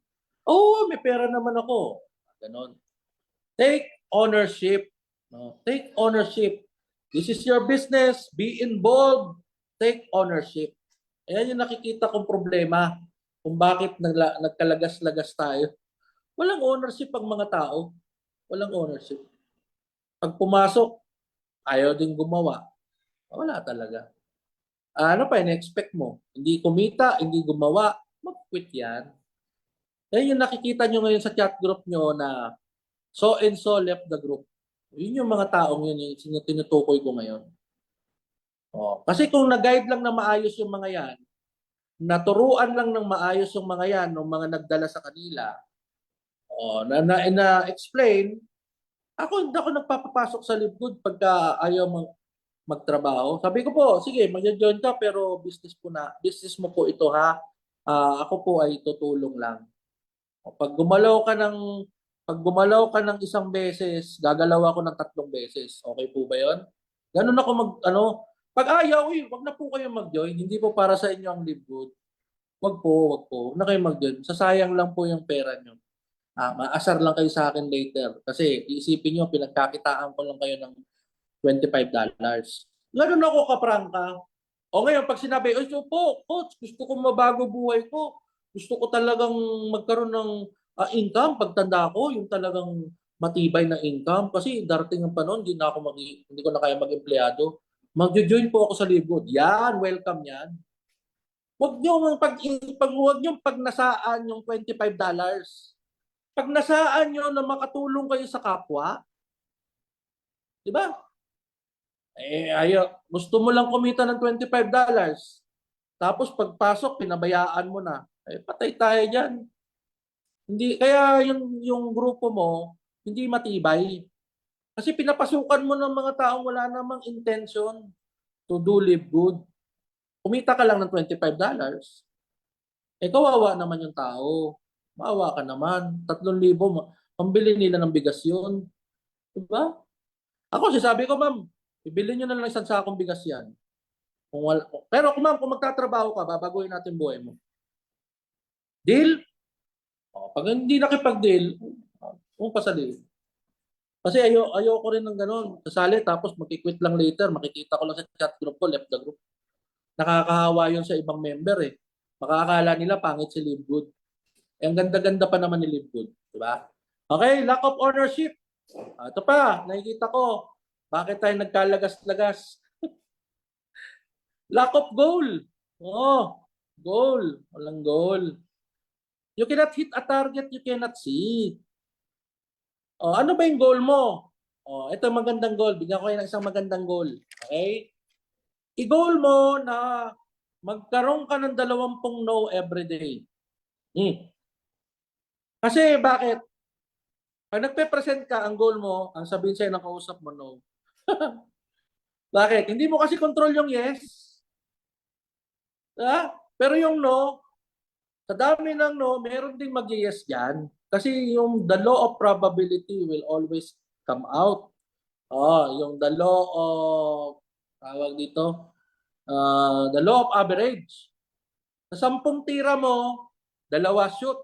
Oh, may pera naman ako. Ganon. Take ownership. No? Take ownership. This is your business. Be involved. Take ownership. Ayan yung nakikita kong problema kung bakit nagkalagas-lagas tayo. Walang ownership ang mga tao. Walang ownership. Pag pumasok, ayaw din gumawa. Wala talaga. Ano pa in-expect mo? Hindi kumita, hindi gumawa, mag-quit yan. Yan yung nakikita nyo ngayon sa chat group nyo na so and so left the group. Yun yung mga taong yun yung tinutukoy ko ngayon. Kasi kung nag-guide lang na maayos yung mga yan, naturuan lang ng maayos yung mga yan, ng mga nagdala sa kanila, na-explain, ako hindi ako nagpapapasok sa Live Good pagka ayaw magtrabaho. Sabi ko po, sige, mag-join ka pero business mo po ito ha. Ako po ay tutulong lang. Pag gumalaw ka ng 1 beses, gagalaw ako ng 3 beses. Okay po ba 'yon? Ganun ako pag ayaw, wag na po kayo mag-join. Hindi po para sa inyo ang Live Good. Wag po. Wag na kayo mag-join. Sasayang lang po yung pera nyo. Maasar lang kayo sa akin later. Kasi iisipin nyo, pinagkakitaan ko lang kayo ng $25. Ganun ako kaprangka. O ngayon, pag sinabi, so po, coach, gusto ko mabago buhay ko. Gusto ko talagang magkaroon ng income pagtanda ko, yung talagang matibay na income. Kasi darating ang panahon, hindi ko na kaya mag-empleyado. Mag-join po ako sa Live Good. Yan, welcome yan. Huwag nyo pag nasaan yung $25. Pag nasaan nyo na makatulong kayo sa kapwa, di ba? Gusto mo lang kumita ng $25. Tapos pagpasok, pinabayaan mo na. Patay tayo dyan. Hindi, kaya yung grupo mo, hindi matibay. Kasi pinapasukan mo ng mga taong wala namang intention to do Live Good. Kumita ka lang ng $25. Kawawa naman yung tao. Maawa ka naman. 3,000, pambili nila ng bigas yun. Diba? Ako, sabi ko, ma'am, ibili nyo na lang 1 sakong bigas yan. Pero ma'am, kung magtatrabaho ka, babaguhin natin buhay mo. Deal? O, pag hindi nakipag-deal, kung pa sa deal. Kasi ayoko rin ng ganun. Kasali tapos magki-quit lang later. Makikita ko lang sa chat group ko, left the group. Nakakahawa yun sa ibang member eh. Makakala nila pangit si Livegood. Eh, ang ganda-ganda pa naman ni Livegood. Diba? Okay, lack of ownership. Ito pa, nakikita ko. Bakit tayo nagkalagas-lagas? Lack of goal. Oh, goal. Walang goal. You cannot hit a target you cannot see. Oh, ano ba yung goal mo? Oh, ito magandang goal. Bigyan ko kayo ng isang magandang goal. Okay? I-goal mo na magkaroon ka ng 20 no every day. Kasi bakit? Pag nagpe-present ka, ang goal mo, ang sabihin sa'yo ng kausap mo, no. Bakit? Hindi mo kasi control yung yes. Pero yung no, sa dami ng no, meron ding mag-yes dyan. Kasi yung the law of probability will always come out. Yung the law of, tawag dito, the law of average. Sa 10 tira mo, 2 shoot.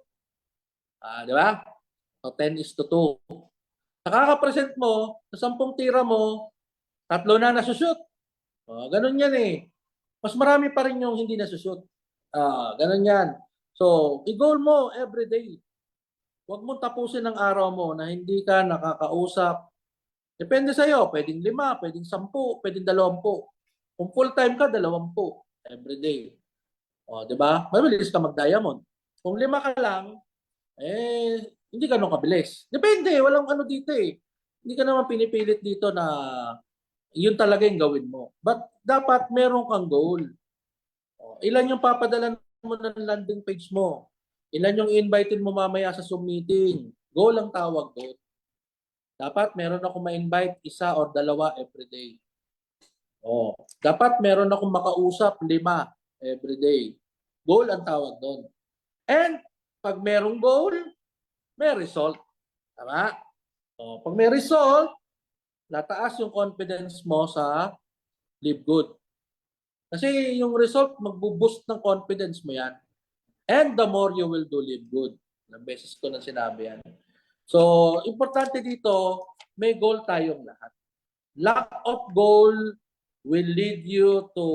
Di ba? So 10:2. Nakaka-present mo, sa 10 tira mo, 3 na nasushoot. Ganun yan eh. Mas marami pa rin yung hindi nasushoot. Ganun yan. So, i-goal mo every day. Huwag mong tapusin ang araw mo na hindi ka nakakausap. Depende sa'yo. Pwedeng 5, pwedeng 10, pwedeng 20. Kung full-time ka, 20 every day. Di ba? Mabilis ka mag-diamond. Kung 5 ka lang, hindi ganun kabilis. Depende. Walang ano dito eh. Hindi ka naman pinipilit dito na yun talaga yung gawin mo. But dapat meron kang goal. Ilan yung papadala mo ng landing page mo? Ilan yung invite mo mamaya sa Zoom meeting? Goal ang tawag doon. Dapat meron ako ma-invite 1 or 2 every day. Dapat meron akong makausap 5 every day. Goal ang tawag doon. And pag merong goal, may result. Tama? Pag may result, nataas yung confidence mo sa Live Good. Kasi yung result, magbo-boost ng confidence mo yan. And the more you will do Live Good. Ilang beses ko na sinabi yan. So, importante dito, may goal tayong lahat. Lack of goal will lead you to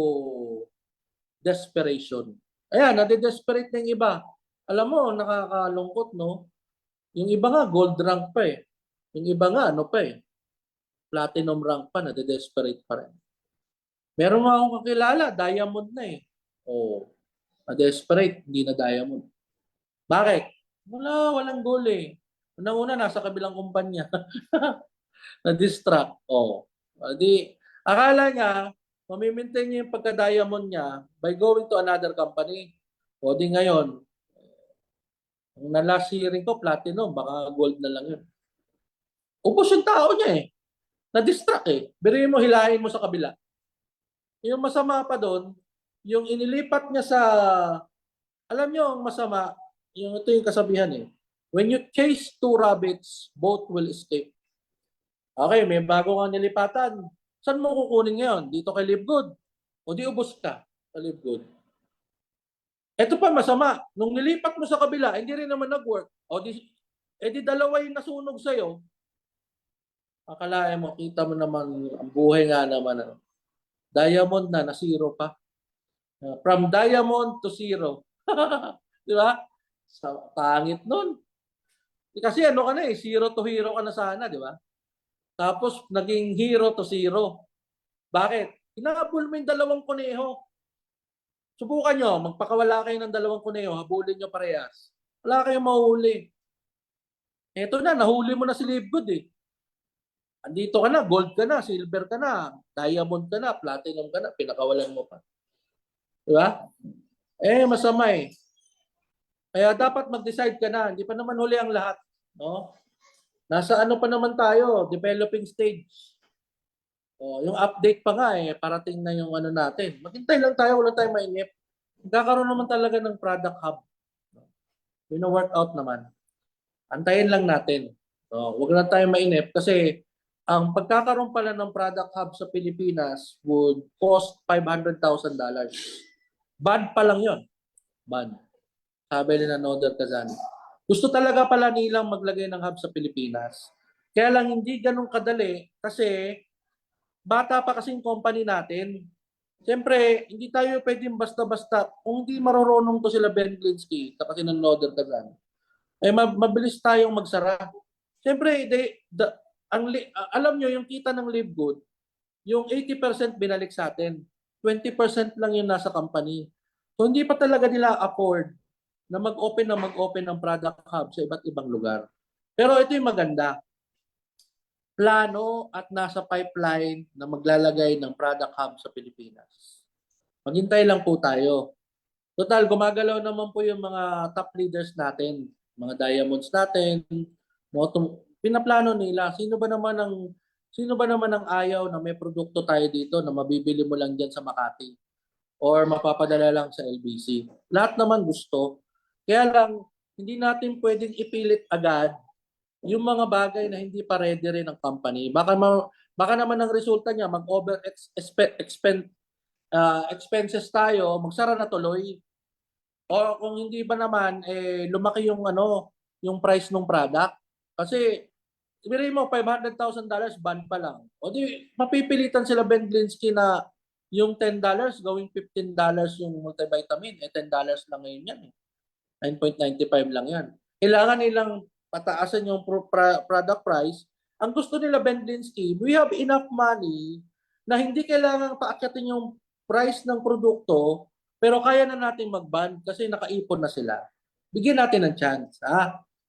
desperation. Ayan, nade-desperate na yung iba. Alam mo, nakakalungkot, no? Yung iba nga, gold rank pa eh. Yung iba nga, ano pa eh. Platinum rank pa, nade-desperate pa rin. Meron nga akong kakilala, diamond na eh. Na-desperate, hindi na diamond. Bakit? Walang goal eh. Una-una, nasa kabilang kumpanya. Na-distract. Akala niya, mamimaintain niya yung pagka-diamond niya by going to another company. Di ngayon, ang na-last hearing ko, platinum, baka gold na lang yun. Ubus yung tao niya eh. Na-distract eh. Birihin mo, hilahin mo sa kabila. Yung masama pa doon, yung inilipat niya sa, alam niyo ang masama, ito yung kasabihan eh. When you chase 2 rabbits, both will escape. Okay, may bago kang nilipatan. Saan mo kukunin ngayon? Dito kay Live Good? O di ubos ka sa Live Good? Ito pa masama. Nung nilipat mo sa kabila, hindi rin naman nag-work. Di dalawa yung nasunog sa'yo. Akalain mo, kita mo naman, ang buhay nga naman. Diamond na zero pa. From diamond to zero. Di ba? Sa pangit nun. Kasi ano ka na eh, zero to hero ka na sana, di ba? Tapos naging hero to zero. Bakit? Inahabol mo yung 2 kuneho. Subukan nyo, magpakawala kayo ng 2 kuneho, habulin nyo parehas. Wala kayong mahuli. Eto na, nahuli mo na si Live Good eh. Andito ka na, gold ka na, silver ka na, diamond ka na, platinum ka na, pinakawalan mo pa. Diba? Masama eh. Kaya dapat mag-decide ka na, hindi pa naman huli ang lahat. No? Nasa ano pa naman tayo, developing stage. Yung update pa nga eh, parating na yung ano natin. Maghintay lang tayo, wala tayong mainip. Magkakaroon naman talaga ng product hub. Workout naman. Antayin lang natin. Huwag lang tayong mainip kasi ang pagkakaroon pala ng product hub sa Pilipinas would cost $500,000. Bad pa lang yon. Bad. Sabi ni Noder Kazan. Gusto talaga pala nilang maglagay ng hub sa Pilipinas. Kaya lang hindi ganun kadali kasi bata pa kasing company natin. Siyempre, hindi tayo pwedeng basta-basta. Kung hindi marunong to sila Ben Glinsky, kasi ng Noder Kazan, eh mabilis tayong magsara. Siyempre, alam nyo, yung kita ng Live Good, yung 80% binalik sa atin. 20% lang yung nasa company. So, hindi pa talaga nila afford na mag-open ng product hub sa iba't ibang lugar. Pero ito yung maganda. Plano at nasa pipeline na maglalagay ng product hub sa Pilipinas. Maghintay lang po tayo. Total, gumagalaw naman po yung mga top leaders natin, mga diamonds natin, pinaplano nila. Sino ba naman ang ayaw na may produkto tayo dito na mabibili mo lang diyan sa Makati or mapapadala lang sa LBC? Lahat naman gusto. Kaya lang, hindi natin pwedeng ipilit agad yung mga bagay na hindi pa ready rin ng company. Baka naman ang resulta niya, mag-over expenses tayo, magsara na tuloy. O kung hindi ba naman, lumaki yung price ng product. Kasi, ibigay mo, $500,000, ban pa lang. O di, mapipilitan sila Ben Glinsky na yung $10, gawing $15 yung multivitamin. $10 lang ngayon yan. 9.95 lang yan. Kailangan nilang pataasan yung product price. Ang gusto nila, Ben Glinsky, we have enough money na hindi kailangan paakyatin yung price ng produkto, pero kaya na natin mag-ban kasi nakaipon na sila. Bigyan natin ng chance.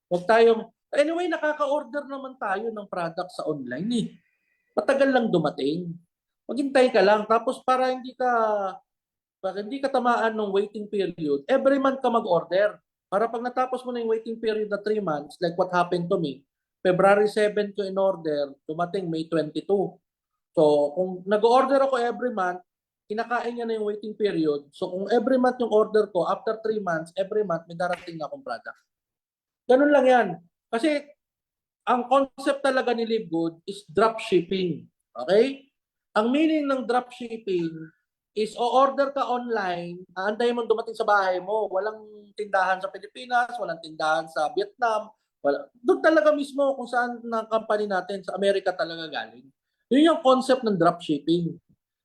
Huwag tayong, anyway, nakaka-order naman tayo ng product sa online eh. Matagal lang dumating. Maghintay ka lang. Tapos para hindi ka tamaan ng waiting period, every month ka mag-order. Para pag natapos mo na yung waiting period na 3 months, like what happened to me, February 7 ko in order, dumating May 22. So, kung nag-order ako every month, kinakain niya na yung waiting period. So, kung every month yung order ko, after 3 months, every month, may darating na akong product. Ganun lang yan. Kasi, ang concept talaga ni Live Good is drop shipping. Okay? Ang meaning ng drop shipping is o-order ka online, aantayin mo dumating sa bahay mo. Walang tindahan sa Pilipinas, walang tindahan sa Vietnam. Doon talaga mismo kung saan ng company natin, sa Amerika talaga galing. Yun yung concept ng drop shipping.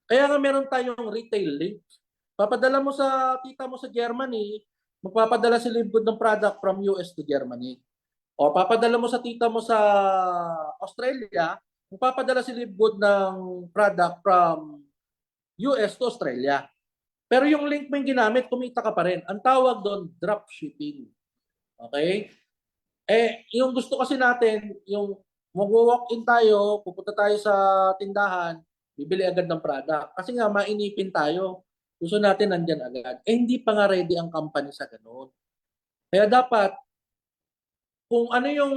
Kaya nga meron tayong retail link. Papadala mo sa tita mo sa Germany, magpapadala si Live Good ng product from US to Germany. O papadala mo sa tita mo sa Australia, magpapadala si Live Good ng product from US to Australia. Pero yung link mo yung ginamit, kumita ka pa rin. Ang tawag doon, drop shipping. Okay? Yung gusto kasi natin, yung mag-walk-in tayo, pupunta tayo sa tindahan, bibili agad ng product. Kasi nga, mainipin tayo. Gusto natin nandyan agad. Hindi pa nga ready ang company sa ganun. Kaya dapat, kung ano yung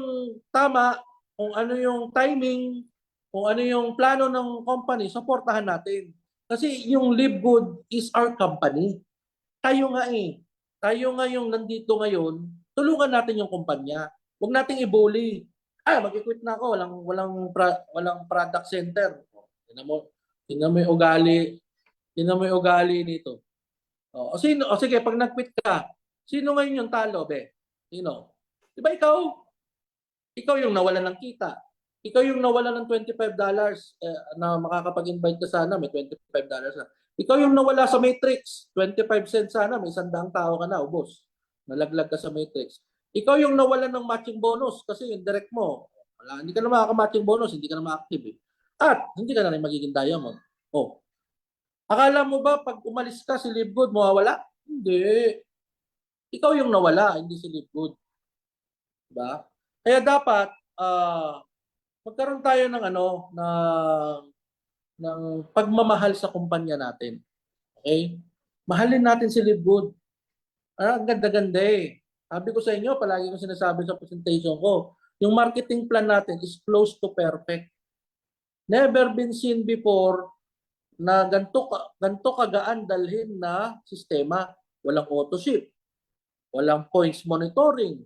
tama, kung ano yung timing, kung ano yung plano ng company, supportahan natin. Kasi yung Live Good is our company. Tayo nga eh. Tayo nga yung nandito ngayon, tulungan natin yung kumpanya. Huwag nating i-bully. Mag-quit na ako, walang product center. Tingnan mo yung ugali. Tingnan mo yung ugali nito. Sige, pag nag-quit ka, sino ngayon yung talo, be? Sino? Di ba ikaw? Ikaw yung nawalan ng kita. Ikaw yung nawalan ng $25 na makakapag-invite ka sana, may $25 na. Ikaw yung nawala sa Matrix, 25 cents sana, may 100 tao ka na, ubos. Nalaglag ka sa Matrix. Ikaw yung nawalan ng matching bonus kasi yung direct mo, hindi ka na makaka-matching bonus, hindi ka na ma-active. At hindi ka na rin magiging diamond. Akala mo ba pag umalis ka si Live Good, mawawala? Hindi. Ikaw yung nawala, hindi si Live Good. Diba? Kaya dapat, magkaroon tayo ng pagmamahal sa kumpanya natin. Okay? Mahalin natin si Live Good. Ang ganda-ganda eh. Sabi ko sa inyo, palagi ko sinasabi sa presentation ko, yung marketing plan natin is close to perfect. Never been seen before na ganito kagaan dalhin na sistema. Walang auto ship. Walang points monitoring.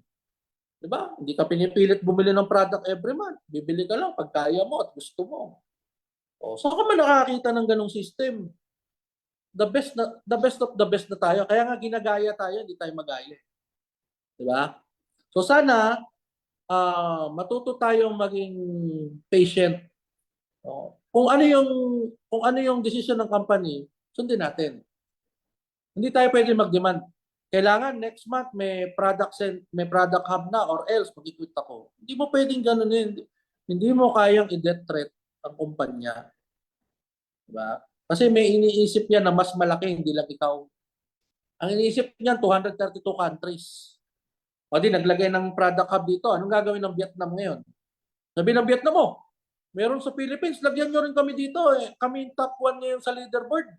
Di ba? Hindi ka pinipilit bumili ng product every month. Bibili ka lang pag kaya mo at gusto mo. O, saan ka man nakakita ng ganong system? The best of the best na tayo. Kaya nga ginagaya tayo, hindi tayo magaya. Di ba? So sana matuto tayong maging patient. O, kung ano yung decision ng company, sundin natin. Hindi tayo pwede mag-demand. Kailangan next month may product hub na or else mag-quit ako. Hindi mo pwedeng ganun yun. Hindi mo kayang i-death threat ang kumpanya. Diba? Kasi may iniisip yan na mas malaki, hindi lang ikaw. Ang iniisip niyan, 232 countries. O di, naglagay ng product hub dito. Anong gagawin ng Vietnam ngayon? Sabi ng Vietnam mo, meron sa Philippines, lagyan nyo rin kami dito. Kami yung top 1 ngayon sa leaderboard.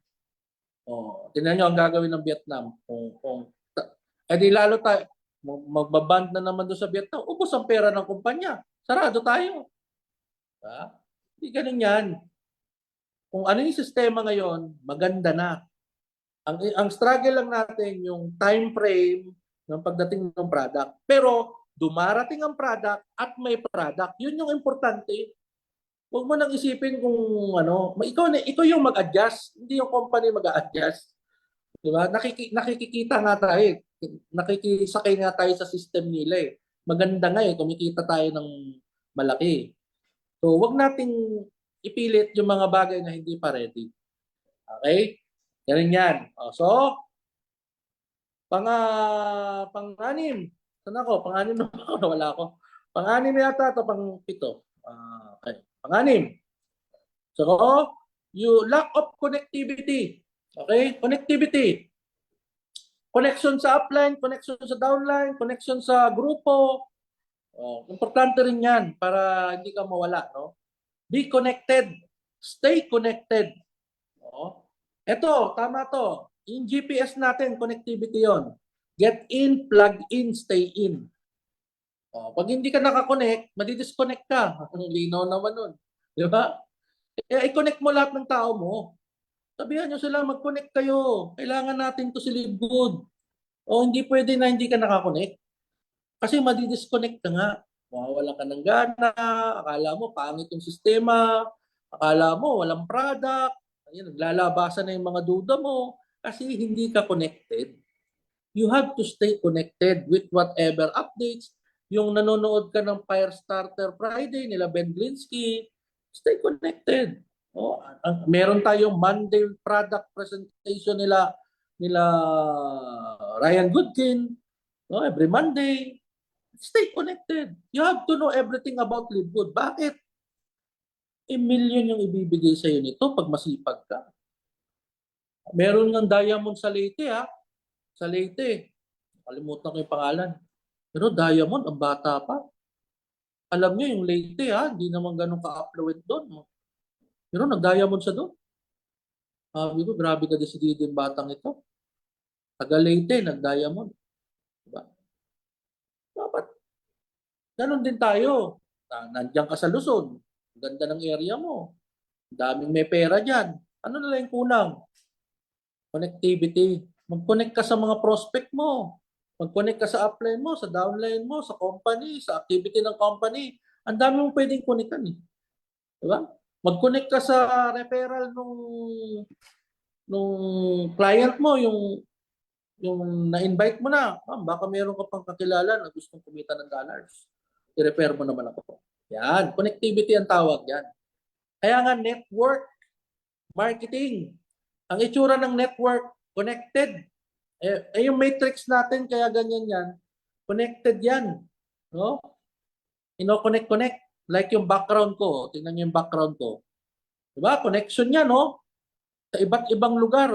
O, tingnan nyo ang gagawin ng Vietnam. Di lalo tayo, magbaband na naman doon sa Vietnam, ubos ang pera ng kumpanya. Sarado tayo. Hindi ganun yan. Kung ano yung sistema ngayon, maganda na. Ang struggle lang natin yung time frame ng pagdating ng product. Pero dumarating ang product at may product. Yun yung importante. Huwag mo nang isipin kung ikaw yung mag-adjust, hindi yung company mag-a-adjust. Di ba? Nakikikita nga tayo. Nakikisakay nga tayo sa system nila eh. Maganda nga eh, kumikita tayo ng malaki. So, wag nating ipilit yung mga bagay na hindi pa ready. Okay? Ganun yan. So, pang-anim. Saan ako? Pang-anim na ako. Wala ako. Pang-anim yata ito, pang-pito. Okay. Pang-anim. So, you lack of connectivity. Okay? Connectivity. Connection sa upline, connection sa downline, connection sa grupo. Importante rin yan para hindi ka mawala. No? Be connected. Stay connected. Ito, tama to. Yung GPS natin, connectivity yon. Get in, plug in, stay in. Pag hindi ka nakakonect, madidisconnect ka. Ang linaw naman nun. Di ba? I-connect mo lahat ng tao mo. Sabihan nyo sila, mag-connect kayo. Kailangan natin to si Live Good. Hindi pwede na hindi ka nakakonect. Kasi madidisconnect ka nga. Mawawala ka ng gana. Akala mo, pangit yung sistema. Akala mo, walang product. Ayun, naglalabasan na yung mga duda mo. Kasi hindi ka connected. You have to stay connected with whatever updates. Yung nanonood ka ng Firestarter Friday nila Ben Glinsky, stay connected. Meron tayong Monday product presentation nila Ryan Goodkin, every Monday. Stay connected. You have to know everything about Live Good. Bakit? Million yung ibibigay sa iyo nito pag masipag ka. Meron ng diamond sa Leyte Sa Leyte. Kalimutan ko yung pangalan. Pero diamond, ang bata pa. Alam niyo yung Leyte hindi naman ganun ka-affluent doon. Pero nag-diamond siya doon. Sabi ko, grabe ka decidido yung batang ito. Taga Leyte, nag-diamond. Diba? Dapat. Ganun din tayo. Nandiyan ka sa Luzon. Ganda ng area mo. Daming may pera dyan. Ano na lang yung kulang? Connectivity. Mag-connect ka sa mga prospect mo. Mag-connect ka sa upline mo, sa downline mo, sa company, sa activity ng company. Ang dami mong pwedeng connectan eh. Diba? Mag-connect ka sa referral nung client mo, yung na-invite mo na. Baka meron ka pang kakilala na gustong kumita ng dollars. I-refer mo naman ako. Yan. Connectivity ang tawag yan. Kaya nga network marketing. Ang itsura ng network, connected. Yung matrix natin, kaya ganyan yan. Connected yan. No? Connect. Like yung background ko. Tingnan niyo yung background ko. Diba? Connection yan, no? Sa iba't ibang lugar,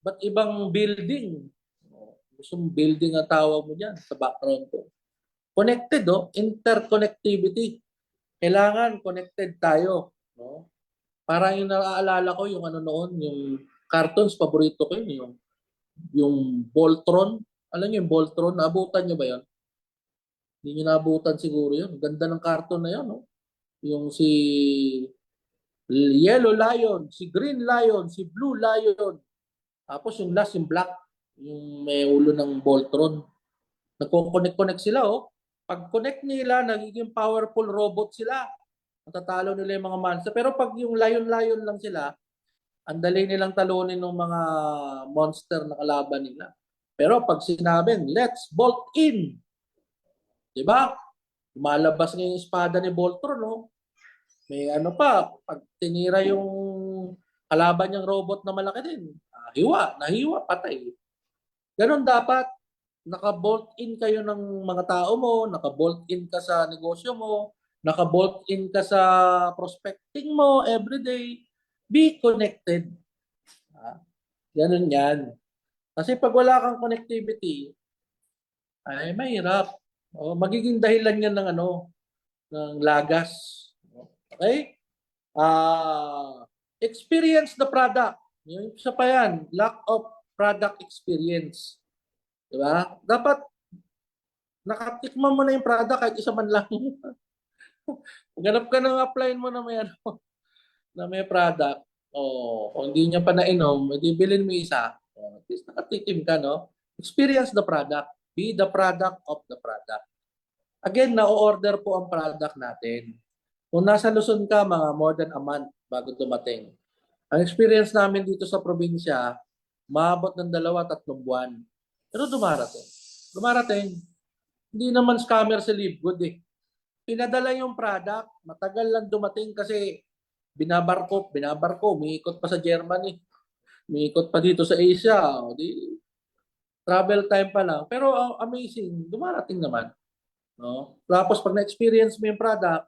iba't ibang building. Gusto mong building ang tawag mo dyan sa background ko. Connected, interconnectivity. Kailangan connected tayo. No? Parang yung naaalala ko, yung noon, yung cartoons, paborito ko yun, yung Voltron. Alam niyo yung Voltron, naabutan niyo ba yun? Hindi niyo naabutan siguro yun. Ganda ng cartoon na yun, no? Yung si Yellow Lion, si Green Lion, si Blue Lion. Tapos yung last, yung black, yung may ulo ng Voltron. Nagko-connect sila, oh. Pag connect nila, nagiging powerful robot sila. Matatalo nila yung mga monster. Pero pag yung lion-lion lang sila, ang dali nilang talunin ng mga monster na kalaban nila. Pero pag sinabing, let's bolt in. Diba? Lumalabas nga yung espada ni Voltron, no? May ano pa, pag tinira yung kalaban niyang robot na malaki din, nahiwa, patay. Ganon dapat, naka-bolt in kayo ng mga tao mo, naka-bolt in ka sa negosyo mo, naka-bolt in ka sa prospecting mo everyday, be connected. Ganon yan. Kasi pag wala kang connectivity, ay mahirap. O, magiging dahilan yan ng ng lagas. Okay? Experience the product. Yung isa pa yan, lack of product experience. Diba? Dapat nakatikman mo na yung product kahit isa man lang. Ganap ka ng applyin mo na may na may product. O hindi niya pa nainom, edi bilhin mo isa. At least nakatikim ka, no? Experience the product. Be the product of the product. Again, na-order po ang product natin. Kung nasa Luzon ka, mga more than a month bago dumating. Ang experience namin dito sa probinsya, maabot ng 2-3 buwan. Pero dumarating. Dumarating. Hindi naman scammer si Livegood eh. Pinadala yung product, matagal lang dumating kasi binabarko, umiikot pa sa Germany. Umiikot pa dito sa Asia. O, di, travel time pa lang. Pero amazing, dumarating naman. No? Tapos pag na-experience mo yung product,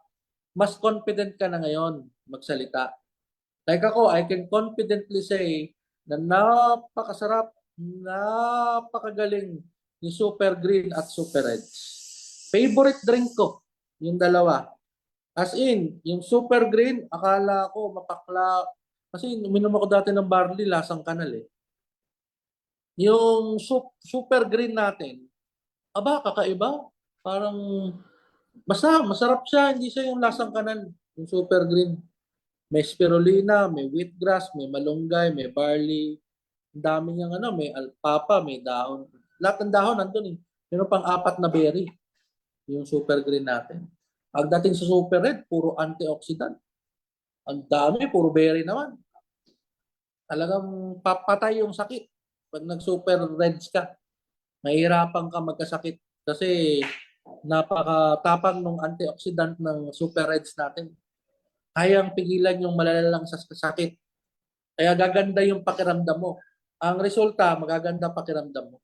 mas confident ka na ngayon magsalita. Like ako, I can confidently say na napakasarap, napakagaling ni Super Green at Super Reds. Favorite drink ko, yung dalawa. As in, yung Super Green, akala ko mapakla. Kasi uminom ako dati ng barley, lasang kanal eh. Yung Super Green natin, kakaiba. Parang, basta masarap siya, hindi siya yung lasang kanal, yung Super Green. May spirulina, may wheatgrass, may malunggay, may barley. Ang dami niyang may alpapa, may dahon. Lahat ng dahon nandun eh. Meron pang 4 na berry. Yung Super Green natin. Pagdating sa Super Red, puro antioxidant. Ang dami, puro berry naman. Talagang papatay yung sakit. Pag nag-Super Reds ka, mahirapan ka magkasakit. Kasi napakatapang ng antioxidant ng Super Reds natin. Kayang pigilan yung malalalang sakit. Kaya gaganda yung pakiramdam mo. Ang resulta, magaganda pakiramdam mo.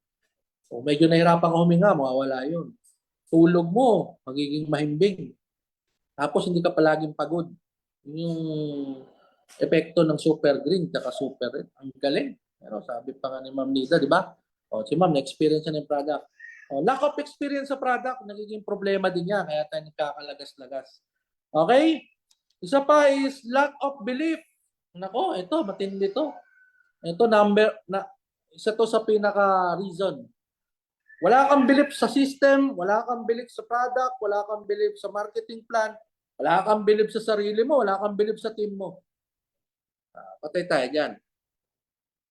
So, medyo nahirapan ka huminga, mawawala yun. Tulog mo, magiging mahimbing. Tapos hindi ka palaging pagod. Yung epekto ng Super Green at Super Red. Ang galing. Pero sabi pa nga ni Ma'am Nida, di ba? O, si Ma'am, na-experience na yung product. O, lack of experience sa product, nagiging problema din niya. Kaya tayo nagkakalagas-lagas. Okay? Isa pa is lack of belief. Nako, ito, matindi to. Ito, isa to sa pinaka-reason. Wala kang belief sa system, wala kang belief sa product, wala kang belief sa marketing plan, wala kang belief sa sarili mo, wala kang belief sa team mo. Patay tayo dyan.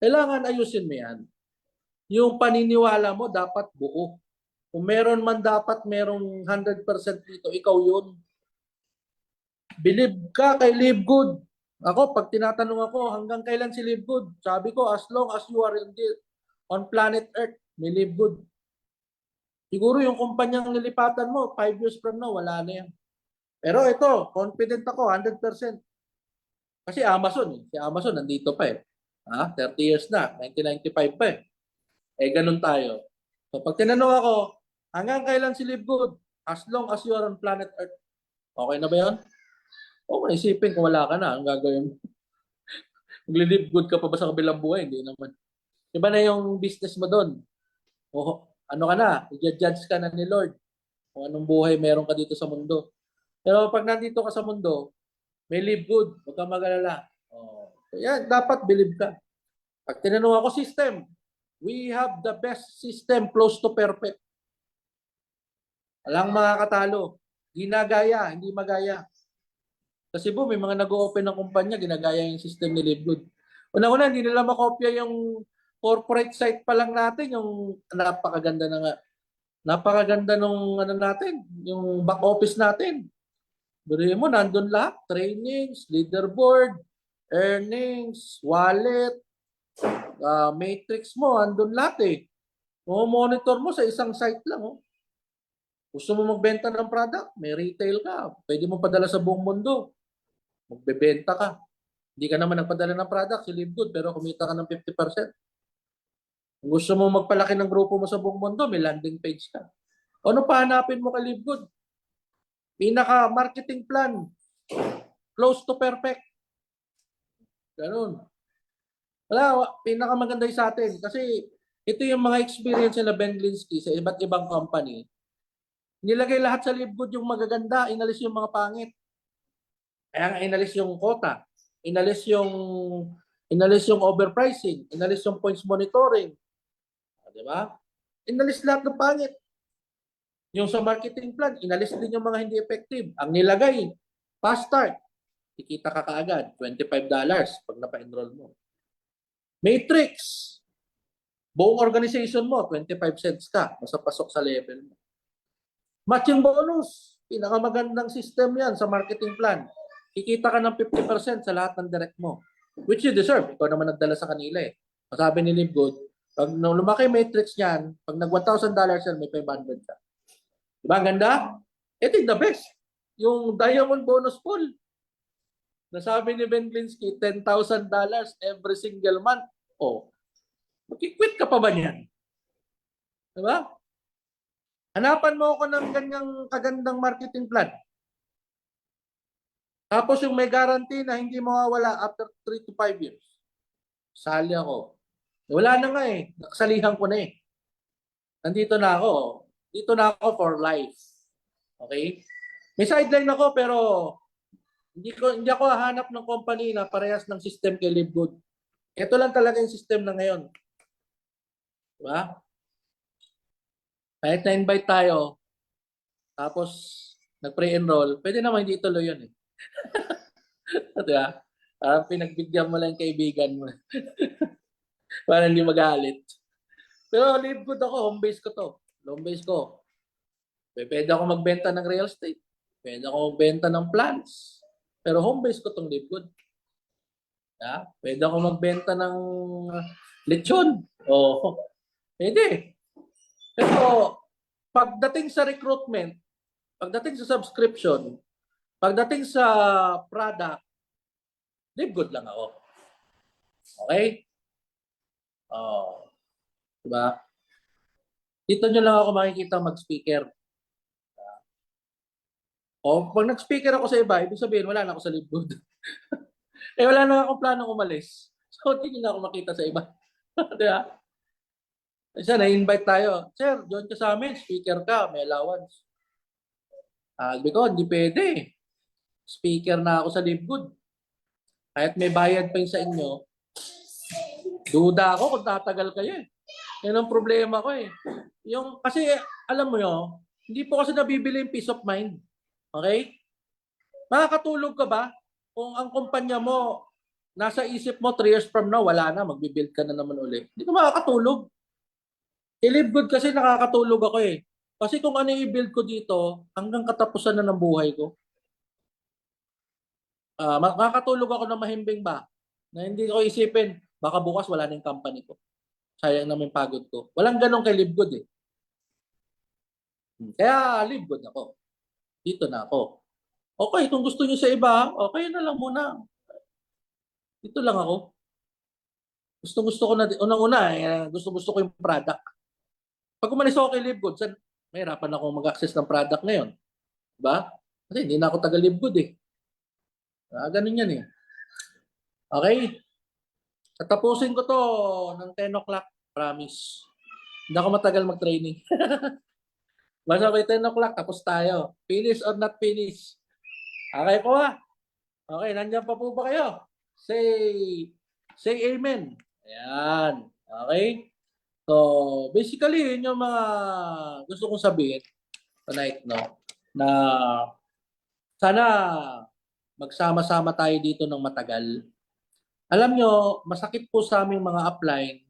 Kailangan ayusin mo yan. Yung paniniwala mo dapat buo. Kung meron man dapat merong 100% dito, ikaw yun. Believe ka kay Livegood. Ako, pag tinatanong ako, hanggang kailan si Livegood? Sabi ko, as long as you are on planet Earth, may Livegood. Siguro yung kumpanyang nilipatan mo, 5 years from now, wala na yan. Pero ito, confident ako, 100%. Kasi Amazon, si Amazon nandito pa eh. 30 years na, 1995 pa eh. Ganun tayo. So pag tinanong ako, hanggang kailan si Livegood? As long as you are on planet Earth. Okay na ba yan? O, isipin kung wala ka na, ang gagawin mo. Maglilive good ka pa ba sa kabilang buhay? Hindi naman. Iba na yung business mo doon. O, ano ka na? I-judge ka na ni Lord. Kung anong buhay meron ka dito sa mundo. Pero pag nandito ka sa mundo, may live good. Huwag kang mag-alala. Yan, dapat believe ka. Pag tinanong ako system, we have the best system close to perfect. Walang makakatalo. Ginagaya, hindi magaya. Sa Cebu, may mga nag-o-open ng kumpanya, ginagaya yung system ni Livegood. Una-una, hindi nila makopya yung corporate site pa lang natin, yung napakaganda na nga. Napakaganda nung ano natin, yung back office natin. Biro mo, nandun lahat. Trainings, leaderboard, earnings, wallet, matrix mo, andun lahat eh. Monitor mo sa isang site lang. Oh. Gusto mo magbenta ng product, may retail ka. Pwede mo padala sa buong mundo. Magbebenta ka. Hindi ka naman nagpadala ng product, si Livegood, pero kumita ka ng 50%. Kung gusto mo magpalaki ng grupo mo sa buong mundo, may landing page ka. Ano pa hanapin mo kay Livegood? Pinaka-marketing plan. Close to perfect. Ganun. Wala, pinakamaganda yung sa atin. Kasi ito yung mga experience na Ben Linsky sa iba't ibang company. Nilagay lahat sa Livegood yung magaganda, inalis yung mga pangit. Kaya nga inalis yung quota, inalis yung overpricing, inalis yung points monitoring. Di ba? Inalis lahat ng pangit. Yung sa marketing plan, inalis din yung mga hindi effective. Ang nilagay, fast start. Kikita ka kaagad, $25 pag napa-enroll mo. Matrix. Buong organization mo, 25 cents ka. Basta pasok sa level mo. Matching bonus. Pinakamagandang system yan sa marketing plan. Kikita ka ng 50% sa lahat ng direct mo. Which you deserve. Ikaw naman nagdala sa kanila eh. Sabi ni Livegood, pag lumaki matrix niyan, pag nag $1,000 yan, may 500 ka. Diba? Ang ganda? Ito yung the best. Yung diamond bonus pool. Nasabi ni Ben Linsky, $10,000 every single month. Oh, mag-quit ka pa ba niyan? Diba? Hanapan mo ako ng ganyang kagandang marketing plan. Tapos yung may guarantee na hindi mawawala after 3 to 5 years. Sali ako. Wala na nga eh. Nakasalihan ko na eh. Nandito na ako. Dito na ako for life. Okay? May sideline ako pero hindi ako hahanap ng company na parehas ng system kay Livegood. Ito lang talaga yung system na ngayon. Diba? Kahit na-invite tayo, tapos nag-pre-enroll, pwede naman hindi ituloy yun eh. Diba? Parang pinagbigyan mo lang kaibigan mo. Para hindi magalit. Pero Livegood ako, home base ko to. Home base ko. Pwede ako magbenta ng real estate. Pwede ako magbenta ng plants. Pero home base ko tong Livegood. Yeah? Pwede ako magbenta ng lechon. Oh, pwede. Pero pagdating sa recruitment, pagdating sa subscription, pagdating sa product, Livegood lang ako. Okay? Oh, diba? Dito nyo lang ako makikita mag-speaker. O, pag nag-speaker ako sa iba, ibig sabihin, wala na ako sa Livegood. Eh, wala na akong planong umalis. So, hindi nyo na ako makita sa iba. Diba? Isa, na-invite tayo. Sir, join ka sa amin. Speaker ka, may allowance. Sabi ko, hindi pwede. Speaker na ako sa Livegood. Kahit may bayad pa yun sa inyo, duda ako kung tatagal kayo eh. Yan ang problema ko eh. Kasi alam mo yun, hindi po kasi nabibili yung peace of mind. Okay? Makakatulog ka ba? Kung ang kumpanya mo, nasa isip mo 3 years from now, wala na, magbibuild ka na naman ulit. Hindi ka makakatulog. I-Livegood kasi nakakatulog ako eh. Kasi kung ano yung i-build ko dito, hanggang katapusan na ng buhay ko. Makakatulog ako ng mahimbing ba? Na hindi ko isipin, baka bukas wala na yung company ko. Sayang naman pagod ko. Walang ganun kay Livegood eh. Kaya Livegood ako. Dito na ako. Okay, kung gusto niyo sa iba, okay na lang muna. Dito lang ako. Gusto ko na, unang-una, gusto ko yung product. Pag umalis ako kay Livegood, may hirapan ako mag-access ng product ngayon. Diba? Kasi hindi na ako taga-Livegood eh. Ganun yan eh. Okay? Tatapusin ko to ng 10 o'clock, promise. Hindi ako matagal mag-training. Basta by 10 o'clock, tapos tayo. Finish or not finish? Okay po ha? Okay, nandiyan pa po ba kayo? Say amen. Ayan. Okay? So, basically, yun yung mga gusto kong sabihin tonight, no? Na sana magsama-sama tayo dito ng matagal. Alam nyo, masakit po sa aming mga upline.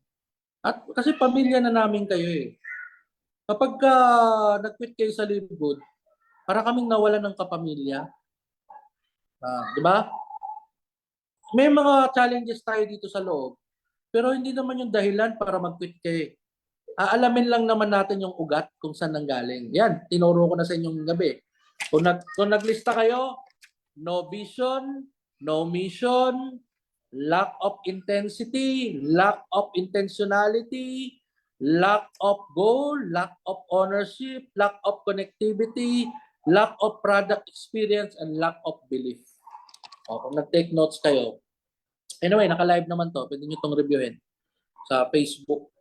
At kasi pamilya na namin kayo eh. Kapag nag-quit kayo sa Live Good, para kaming nawalan ng kapamilya. Di ba? May mga challenges tayo dito sa loob, pero hindi naman yung dahilan para mag-quit kayo. Aalamin lang naman natin yung ugat kung saan nanggaling. Yan, tinuro ko na sa inyong gabi. Kung naglista kayo, no vision, no mission, lack of intensity, lack of intentionality, lack of goal, lack of ownership, lack of connectivity, lack of product experience, and lack of belief. Kung nag-take notes kayo, anyway, naka-live naman to, pwede nyo itong reviewin sa Facebook.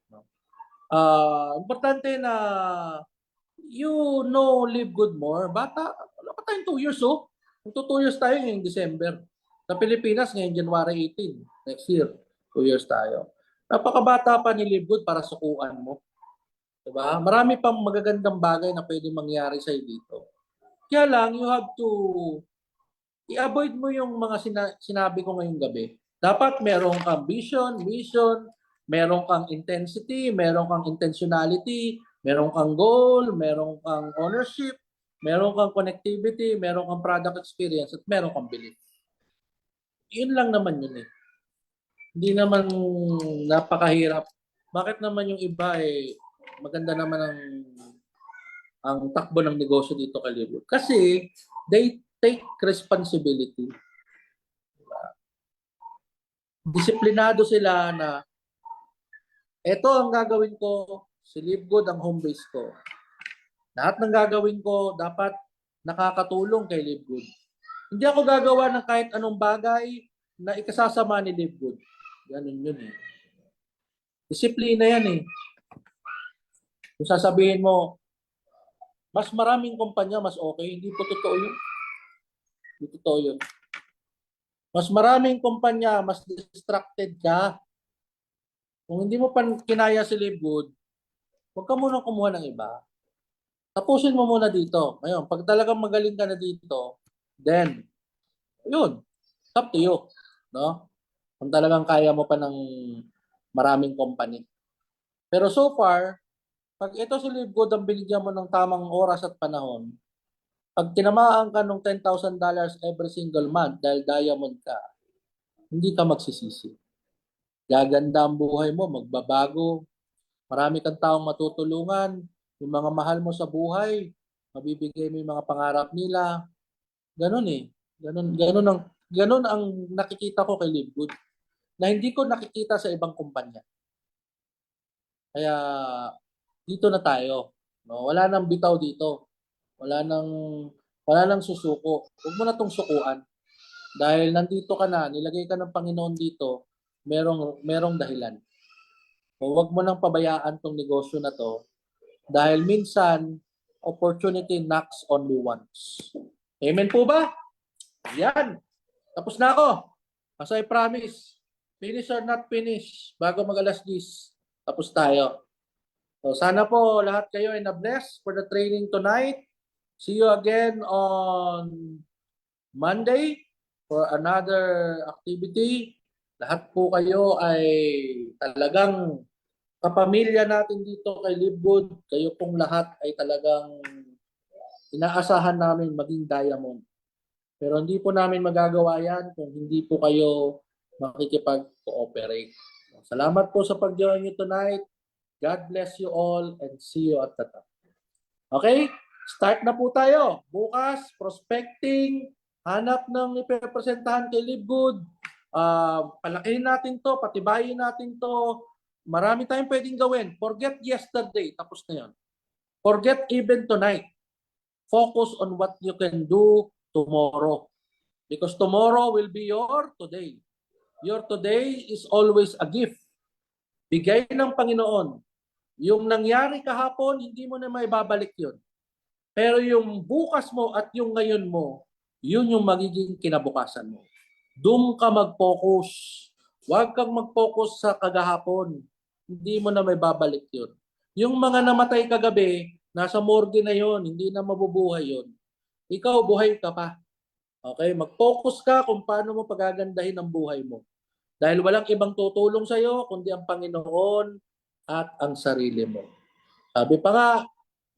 Importante na you know Live Good more. Bata, wala pa tayong 2 years, oh. Magto 2 years tayo ngayong December. Sa Pilipinas, ngayong January 18, next year, 2 years tayo. Napakabata pa ni Live Good para sukuan mo. Diba? Marami pang magagandang bagay na pwede mangyari sa'yo dito. Kaya lang, you have to i-avoid mo yung mga sinabi ko ngayong gabi. Dapat merong kang vision, mission, merong kang intensity, merong kang intentionality, merong kang goal, merong kang ownership, merong kang connectivity, merong kang product experience, at merong kang belief. Yun lang naman yun eh. Hindi naman napakahirap. Bakit naman yung iba eh, maganda naman ang takbo ng negosyo dito kay Live Good? Kasi they take responsibility. Disiplinado sila na eto ang gagawin ko, si Live Good ang home base ko. Lahat ng gagawin ko dapat nakakatulong kay Live Good. Hindi ako gagawa ng kahit anong bagay na ikasasama ni Live Good. Ganun yun eh. Disiplina yan eh. Kung sasabihin mo, mas maraming kumpanya, mas okay. Hindi po totoo yun. Hindi totoo yun. Mas maraming kumpanya, mas distracted ka. Kung hindi mo pa kinaya si Live Good, huwag ka munang kumuha ng iba. Tapusin mo muna dito. Ngayon, pag talagang magaling ka na dito, then, yun, up to you. No? Kung talagang kaya mo pa ng maraming company. Pero so far, pag ito si Live Good ang binigyan mo ng tamang oras at panahon, pag tinamaan ka ng $10,000 every single month dahil diamond ka, hindi ka magsisisi. Gaganda ang buhay mo, magbabago. Marami kang taong matutulungan. Yung mga mahal mo sa buhay, mabibigay mo yung mga pangarap nila. Ganun eh. Ganun ang nakikita ko kay Live Good. Na hindi ko nakikita sa ibang kumpanya. Kaya dito na tayo. No? Wala nang bitaw dito. Wala nang susuko. Huwag mo na tong sukuan. Dahil nandito ka na, nilagay ka ng Panginoon dito, merong dahilan. O huwag mo nang pabayaan tong negosyo na to dahil minsan opportunity knocks only once. Amen po ba? Yan. Tapos na ako. As I promise, finish or not finish, bago mag-alas 10, tapos tayo. So sana po lahat kayo ay na-bless for the training tonight. See you again on Monday for another activity. Lahat po kayo ay talagang kapamilya natin dito kay Live Good. Kayo pong lahat ay talagang inaasahan namin maging diamond. Pero hindi po namin magagawa yan kung hindi po kayo makikipag-cooperate. Salamat po sa pag-join nyo tonight. God bless you all and see you at the top. Okay? Start na po tayo. Bukas, prospecting, hanap ng ipepresentahan kay Live Good. Palakihin natin to, patibayin natin to. Marami tayong pwedeng gawin. Forget yesterday, tapos na yun. Forget even tonight. Focus on what you can do tomorrow. Because tomorrow will be your today. Your today is always a gift. Bigay ng Panginoon. Yung nangyari kahapon, hindi mo na maibabalik yun. Pero yung bukas mo at yung ngayon mo, yun yung magiging kinabukasan mo. Doon ka mag-focus. Huwag kang mag-focus sa kagahapon. Hindi mo na maibabalik yun. Yung mga namatay kagabi, nasa morgue na yun, hindi na mabubuhay yun. Ikaw, buhay ka pa. Okay? Mag-focus ka kung paano mo pagagandahin ang buhay mo. Dahil walang ibang tutulong sa'yo, kundi ang Panginoon at ang sarili mo. Sabi pa nga,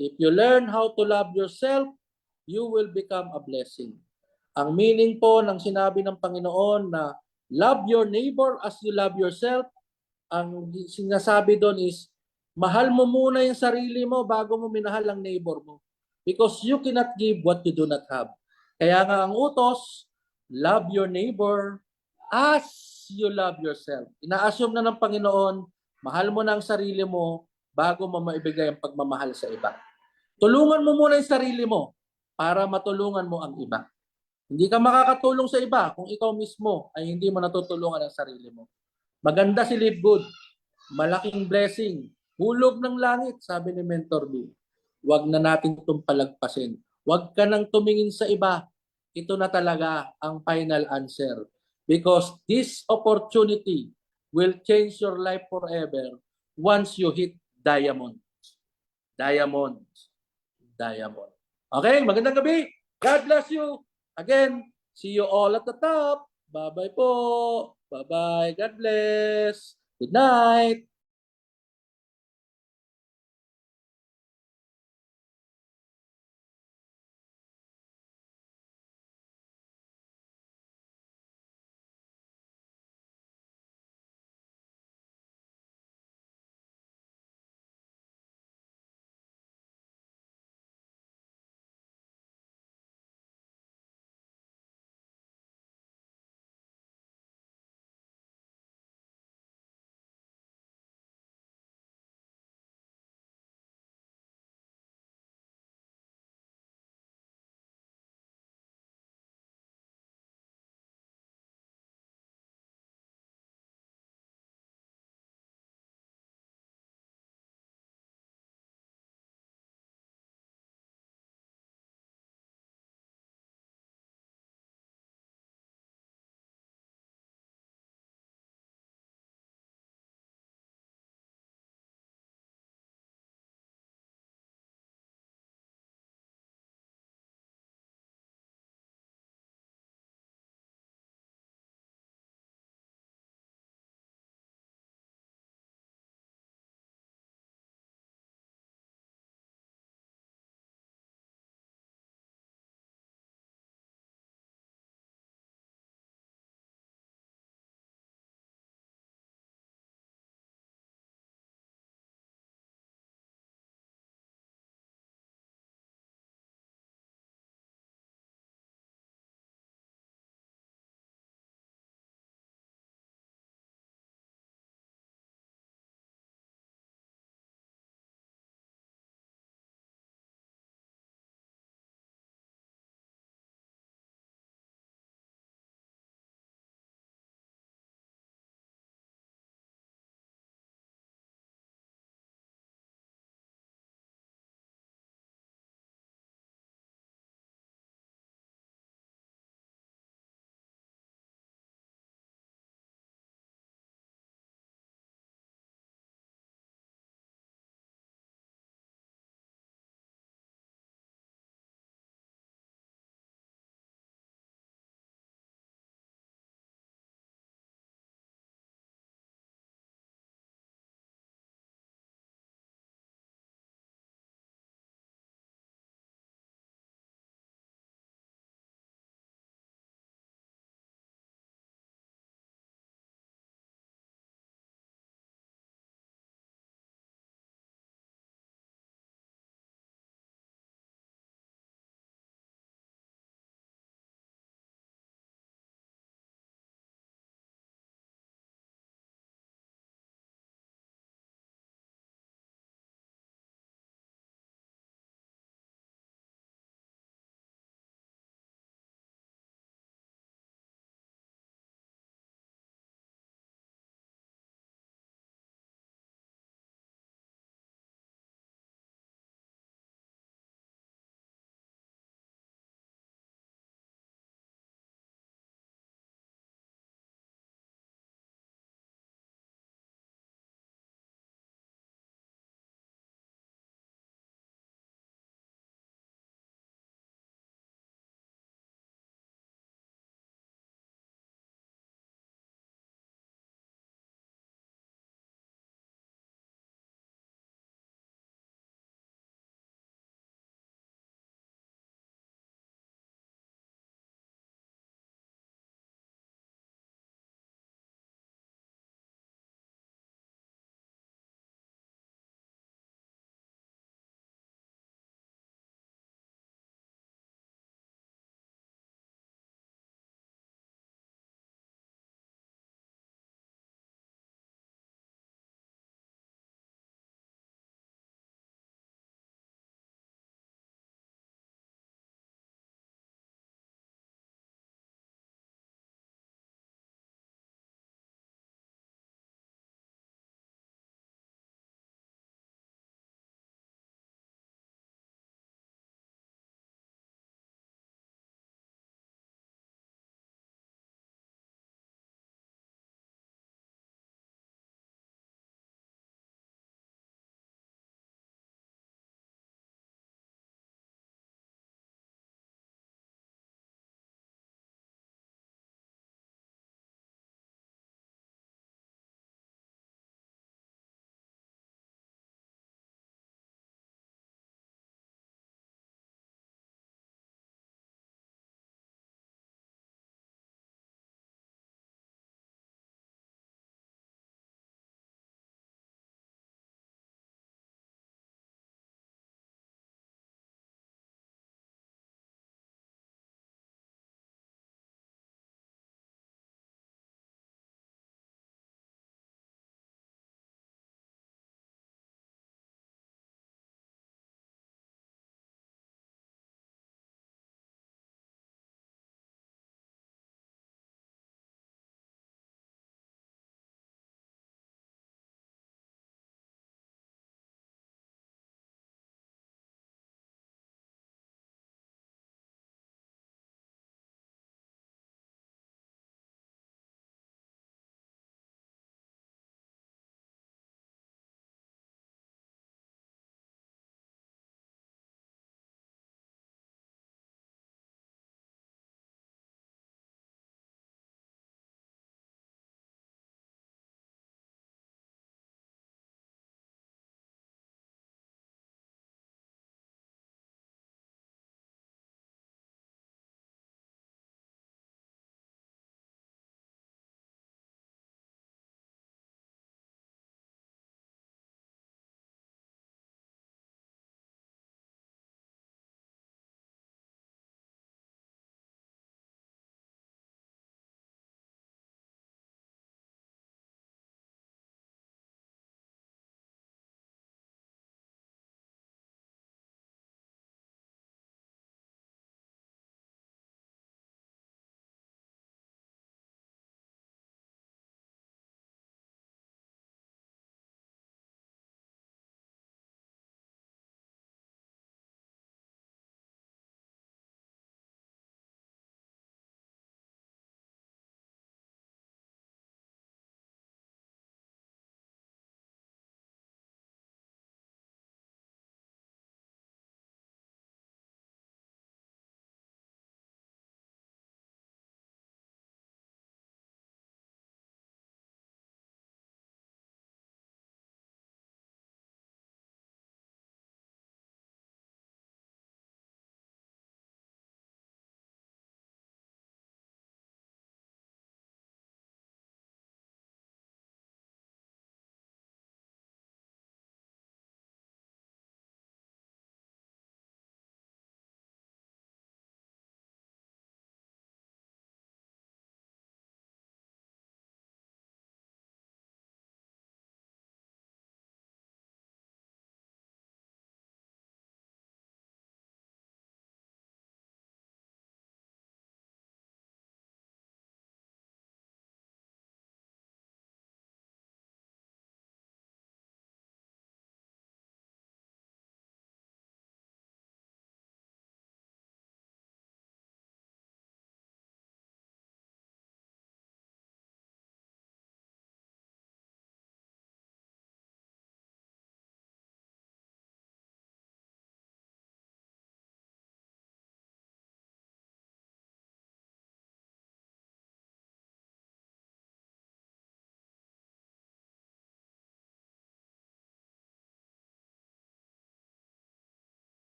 If you learn how to love yourself, you will become a blessing. Ang meaning po ng sinabi ng Panginoon na love your neighbor as you love yourself, ang sinasabi doon is, mahal mo muna yung sarili mo bago mo minahal ang neighbor mo. Because you cannot give what you do not have. Kaya nga ang utos, love your neighbor as you love yourself. Ina-assume na ng Panginoon, mahal mo na ang sarili mo bago mo maibigay ang pagmamahal sa iba. Tulungan mo muna yung sarili mo para matulungan mo ang iba. Hindi ka makakatulong sa iba kung ikaw mismo ay hindi mo natutulungan ang sarili mo. Maganda si Live Good. Malaking blessing. Hulog ng langit, sabi ni Mentor B. Huwag na natin itong palagpasin. Huwag ka nang tumingin sa iba. Ito na talaga ang final answer. Because this opportunity will change your life forever once you hit diamond. Diamond. Diamond. Okay, magandang gabi. God bless you. Again, see you all at the top. Bye-bye po. Bye-bye. God bless. Good night.